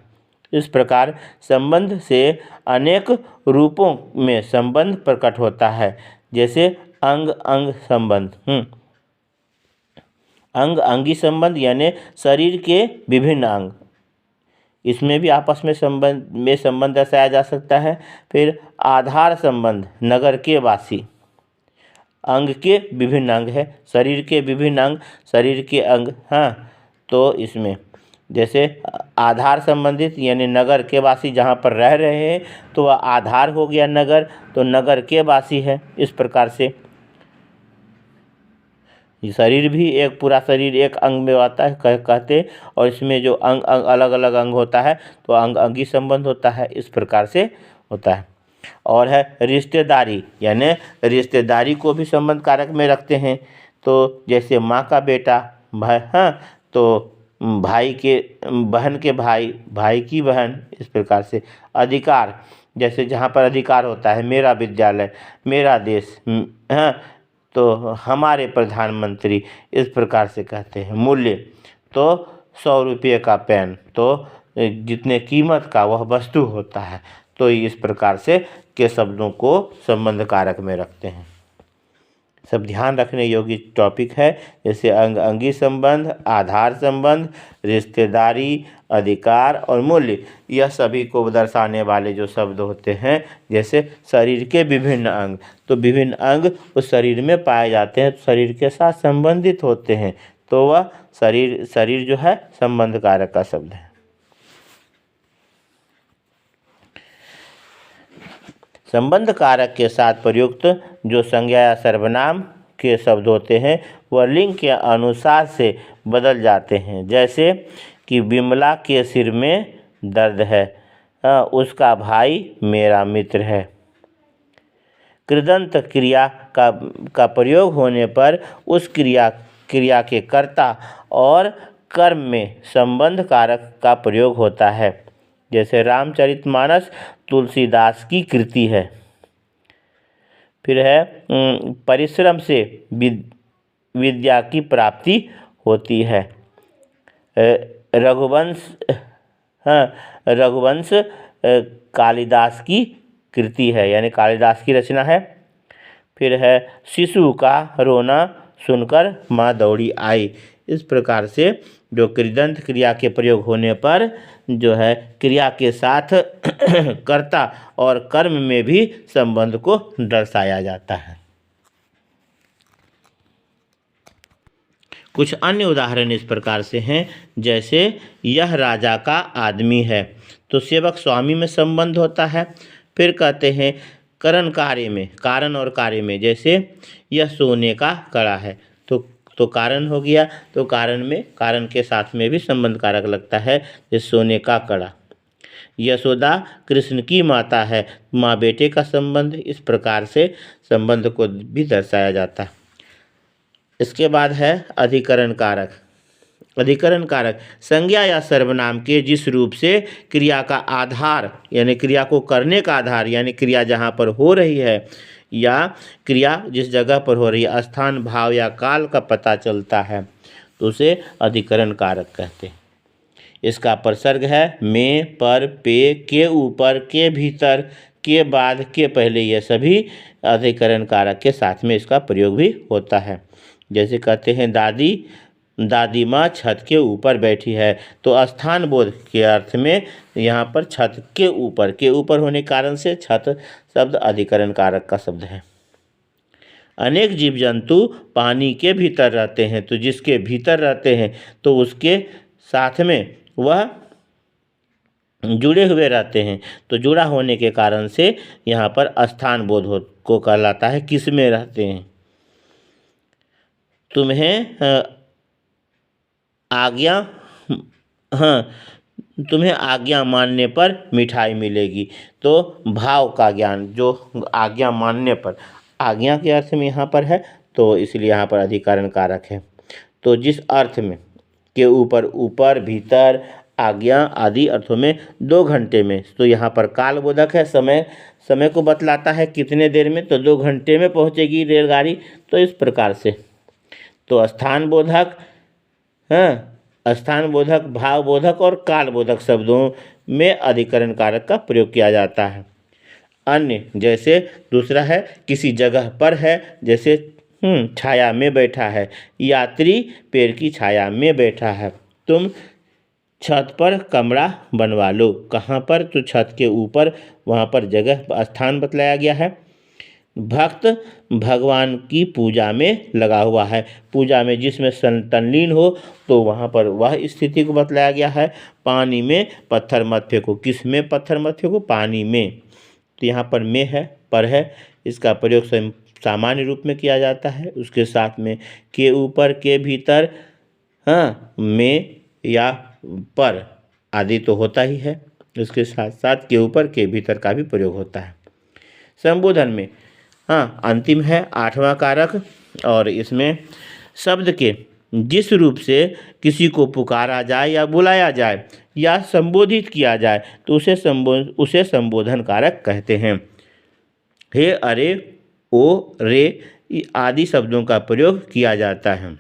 इस प्रकार संबंध से अनेक रूपों में संबंध प्रकट होता है। जैसे अंग अंग संबंध, अंग अंगी संबंध यानी शरीर के विभिन्न अंग, इसमें भी आपस में संबंध दर्शाया जा सकता है। फिर आधार संबंध, नगर के वासी, अंग के विभिन्न अंग है, शरीर के विभिन्न अंग, शरीर के अंग, हाँ, तो इसमें जैसे आधार संबंधित यानी नगर के वासी जहाँ पर रह रहे हैं तो वह आधार हो गया नगर, तो नगर के वासी है। इस प्रकार से शरीर भी एक पूरा शरीर एक अंग में आता है कहते, और इसमें जो अंग अलग अलग अंग होता है तो अंग अंगी संबंध होता है। इस प्रकार से होता है। और है रिश्तेदारी, यानी रिश्तेदारी को भी संबंध कारक में रखते हैं। तो जैसे माँ का बेटा भाई, हाँ, तो भाई के बहन के भाई, भाई की बहन, इस प्रकार से। अधिकार, जैसे जहाँ पर अधिकार होता है, मेरा विद्यालय, मेरा देश, हाँ, तो हमारे प्रधानमंत्री, इस प्रकार से कहते हैं। मूल्य, तो 100 रुपये का पेन, तो जितने कीमत का वह वस्तु होता है। तो इस प्रकार से के शब्दों को संबंध कारक में रखते हैं। सब ध्यान रखने योग्य टॉपिक है। जैसे अंग अंगी संबंध, आधार संबंध, रिश्तेदारी, अधिकार और मूल्य, यह सभी को दर्शाने वाले जो शब्द होते हैं। जैसे शरीर के विभिन्न अंग, तो विभिन्न अंग उस शरीर में पाए जाते हैं, तो शरीर के साथ संबंधित होते हैं, तो वह शरीर जो है संबंध कारक का शब्द है। संबंध कारक के साथ प्रयुक्त जो संज्ञा या सर्वनाम के शब्द होते हैं वह लिंग के अनुसार से बदल जाते हैं। जैसे कि विमला के सिर में दर्द है, उसका भाई मेरा मित्र है। कृदंत क्रिया का प्रयोग होने पर उस क्रिया के कर्ता और कर्म में संबंध कारक का प्रयोग होता है। जैसे रामचरितमानस तुलसीदास की कृति है। फिर है परिश्रम से विद्या की प्राप्ति होती है। रघुवंश, हाँ, रघुवंश कालिदास की कृति है, यानी कालिदास की रचना है। फिर है शिशु का रोना सुनकर माँ दौड़ी आई। इस प्रकार से जो कृदंत क्रिया के प्रयोग होने पर जो है क्रिया के साथ कर्ता और कर्म में भी संबंध को दर्शाया जाता है। कुछ अन्य उदाहरण इस प्रकार से हैं। जैसे यह राजा का आदमी है, तो सेवक स्वामी में संबंध होता है। फिर कहते हैं करण कार्य में, कारण और कार्य में, जैसे यह सोने का कड़ा है, तो कारण हो गया, तो कारण में कारण के साथ में भी संबंध कारक लगता है। जैसे सोने का कड़ा। यशोदा कृष्ण की माता है, माँ बेटे का संबंध, इस प्रकार से संबंध को भी दर्शाया जाता है। इसके बाद है अधिकरण कारक। अधिकरण कारक संज्ञा या सर्वनाम के जिस रूप से क्रिया का आधार यानी क्रिया को करने का आधार यानी क्रिया जहाँ पर हो रही है या क्रिया जिस जगह पर हो रही है, स्थान, भाव या काल का पता चलता है, तो उसे अधिकरण कारक कहते हैं। इसका प्रसर्ग है में, पर, पे, के ऊपर, के भीतर, के बाद, के पहले, ये सभी अधिकरण कारक के साथ में इसका प्रयोग भी होता है। जैसे कहते हैं दादी माँ छत के ऊपर बैठी है, तो स्थान बोध के अर्थ में यहाँ पर छत के ऊपर होने कारण से छत शब्द अधिकरण कारक का शब्द है। अनेक जीव जंतु पानी के भीतर रहते हैं, तो जिसके भीतर रहते हैं तो उसके साथ में वह जुड़े हुए रहते हैं, तो जुड़ा होने के कारण से यहाँ पर स्थान बोध को कहलाता है। किस में रहते हैं? तुम्हें आज्ञा, हाँ, तुम्हें आज्ञा मानने पर मिठाई मिलेगी। तो भाव का ज्ञान, जो आज्ञा मानने पर, आज्ञा के अर्थ में यहाँ पर है तो इसलिए यहाँ पर अधिकरण कारक है। तो जिस अर्थ में के ऊपर, ऊपर, भीतर, आज्ञा आदि अर्थों में 2 घंटे में, तो यहाँ पर कालबोधक है, समय समय को बतलाता है कितने देर में, तो 2 घंटे में पहुँचेगी रेलगाड़ी। तो इस प्रकार से तो स्थान बोधक, हाँ, स्थान बोधक, भाव बोधक और काल बोधक शब्दों में अधिकरण कारक का प्रयोग किया जाता है। अन्य जैसे दूसरा है किसी जगह पर है, जैसे छाया में बैठा है, यात्री पेड़ की छाया में बैठा है। तुम छत पर कमरा बनवा लो। कहाँ पर, तो छत के ऊपर, वहाँ पर जगह स्थान बतलाया गया है। भक्त भगवान की पूजा में लगा हुआ है। पूजा में जिसमें तल्लीन हो तो वहाँ पर वह स्थिति को बतलाया गया है। पानी में पत्थर मत फेंको। किस में पत्थर मत फेंको? पानी में। तो यहाँ पर में है, पर है, इसका प्रयोग सामान्य रूप में किया जाता है। उसके साथ में के ऊपर, के भीतर, हाँ, में या पर आदि तो होता ही है। उसके साथ साथ के ऊपर, के भीतर का भी प्रयोग होता है। संबोधन में, हाँ, अंतिम है 8वां कारक, और इसमें शब्द के जिस रूप से किसी को पुकारा जाए या बुलाया जाए या संबोधित किया जाए तो उसे संबोधन कारक कहते हैं। हे, अरे, ओ, रे आदि शब्दों का प्रयोग किया जाता है।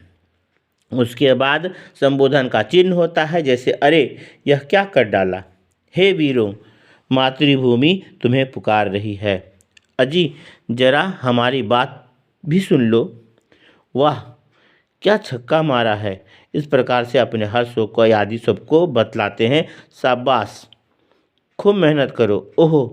उसके बाद संबोधन का चिन्ह होता है, जैसे अरे, यह क्या कर डाला। हे वीरों, मातृभूमि तुम्हें पुकार रही है। अजी, जरा हमारी बात भी सुन लो। वाह, क्या छक्का मारा है। इस प्रकार से अपने हर्ष को आदि सबको बतलाते हैं। शाबाश, खूब मेहनत करो। ओहो,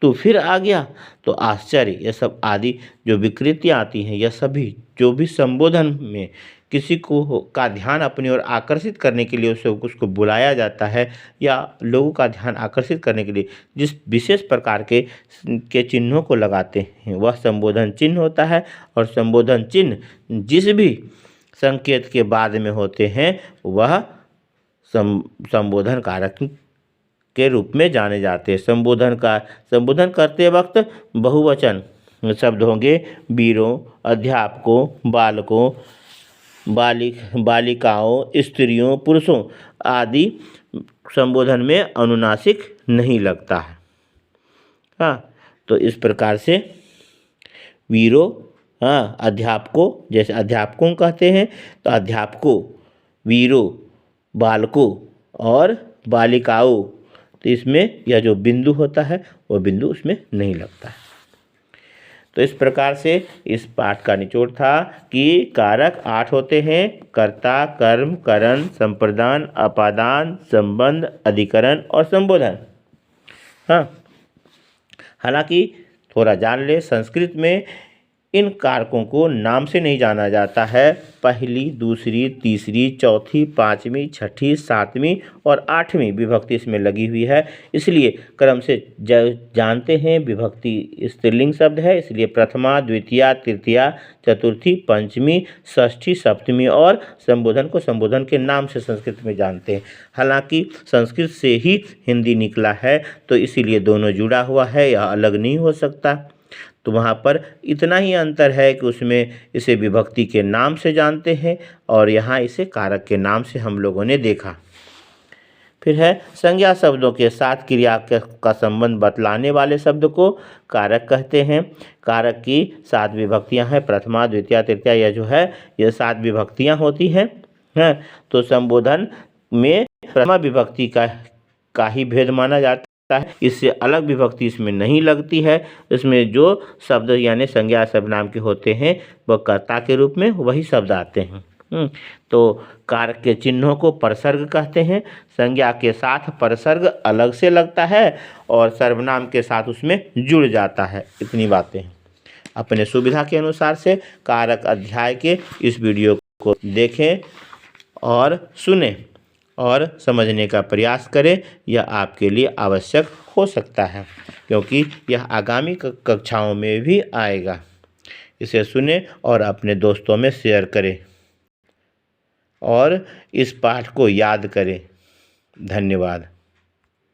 तो फिर आ गया। तो आश्चर्य, यह सब आदि जो विकृतियाँ आती हैं, यह सभी जो भी संबोधन में किसी को का ध्यान अपनी ओर आकर्षित करने के लिए उसको बुलाया जाता है, या लोगों का ध्यान आकर्षित करने के लिए जिस विशेष प्रकार के चिन्हों को लगाते हैं वह संबोधन चिन्ह होता है। और संबोधन चिन्ह जिस भी संकेत के बाद में होते हैं वह संबोधन कारक के रूप में जाने जाते हैं। संबोधन करते वक्त बहुवचन शब्द होंगे। वीरों, अध्यापकों, बालकों, बालिकाओं, स्त्रियों, पुरुषों आदि संबोधन में अनुनासिक नहीं लगता है। हाँ, तो इस प्रकार से वीरों, हाँ, अध्यापकों, जैसे अध्यापकों कहते हैं तो अध्यापकों, वीरों, बालकों और बालिकाओं, तो इसमें यह जो बिंदु होता है वह बिंदु उसमें नहीं लगता है। तो इस प्रकार से इस पाठ का निचोड़ था कि कारक 8 होते हैं: कर्ता, कर्म, करण, संप्रदान, अपादान, संबंध, अधिकरण और संबोधन। हाँ, हालांकि थोड़ा जान ले, संस्कृत में इन कारकों को नाम से नहीं जाना जाता है। पहली, दूसरी, तीसरी, चौथी, पाँचवीं, छठी, सातवीं और आठवीं विभक्ति इसमें लगी हुई है, इसलिए क्रम से जानते हैं। विभक्ति स्त्रीलिंग शब्द है, इसलिए प्रथमा, द्वितीया, तृतीया, चतुर्थी, पंचमी, षष्ठी, सप्तमी और संबोधन को संबोधन के नाम से संस्कृत में जानते हैं। हालांकि संस्कृत से ही हिंदी निकला है तो इसीलिए दोनों जुड़ा हुआ है, यह अलग नहीं हो सकता। तो वहाँ पर इतना ही अंतर है कि उसमें इसे विभक्ति के नाम से जानते हैं और यहाँ इसे कारक के नाम से हम लोगों ने देखा। फिर है संज्ञा शब्दों के साथ क्रिया का संबंध बतलाने वाले शब्द को कारक कहते हैं। कारक की 7 विभक्तियाँ हैं, प्रथमा, द्वितीया, तृतीया, यह जो है यह 7 विभक्तियाँ होती हैं। तो संबोधन में प्रथमा विभक्ति का ही भेद माना जाता है, इससे अलग विभक्ति इसमें नहीं लगती है। इसमें जो शब्द यानी संज्ञा सर्वनाम के होते हैं वह कर्ता के रूप में वही शब्द आते हैं। तो कारक के चिन्हों को परसर्ग कहते हैं। संज्ञा के साथ परसर्ग अलग से लगता है और सर्वनाम के साथ उसमें जुड़ जाता है। इतनी बातें हैं। अपने सुविधा के अनुसार से कारक अध्याय के इस वीडियो को देखें और सुनें और समझने का प्रयास करें। यह आपके लिए आवश्यक हो सकता है क्योंकि यह आगामी कक्षाओं में भी आएगा। इसे सुनें और अपने दोस्तों में शेयर करें और इस पाठ को याद करें। धन्यवाद।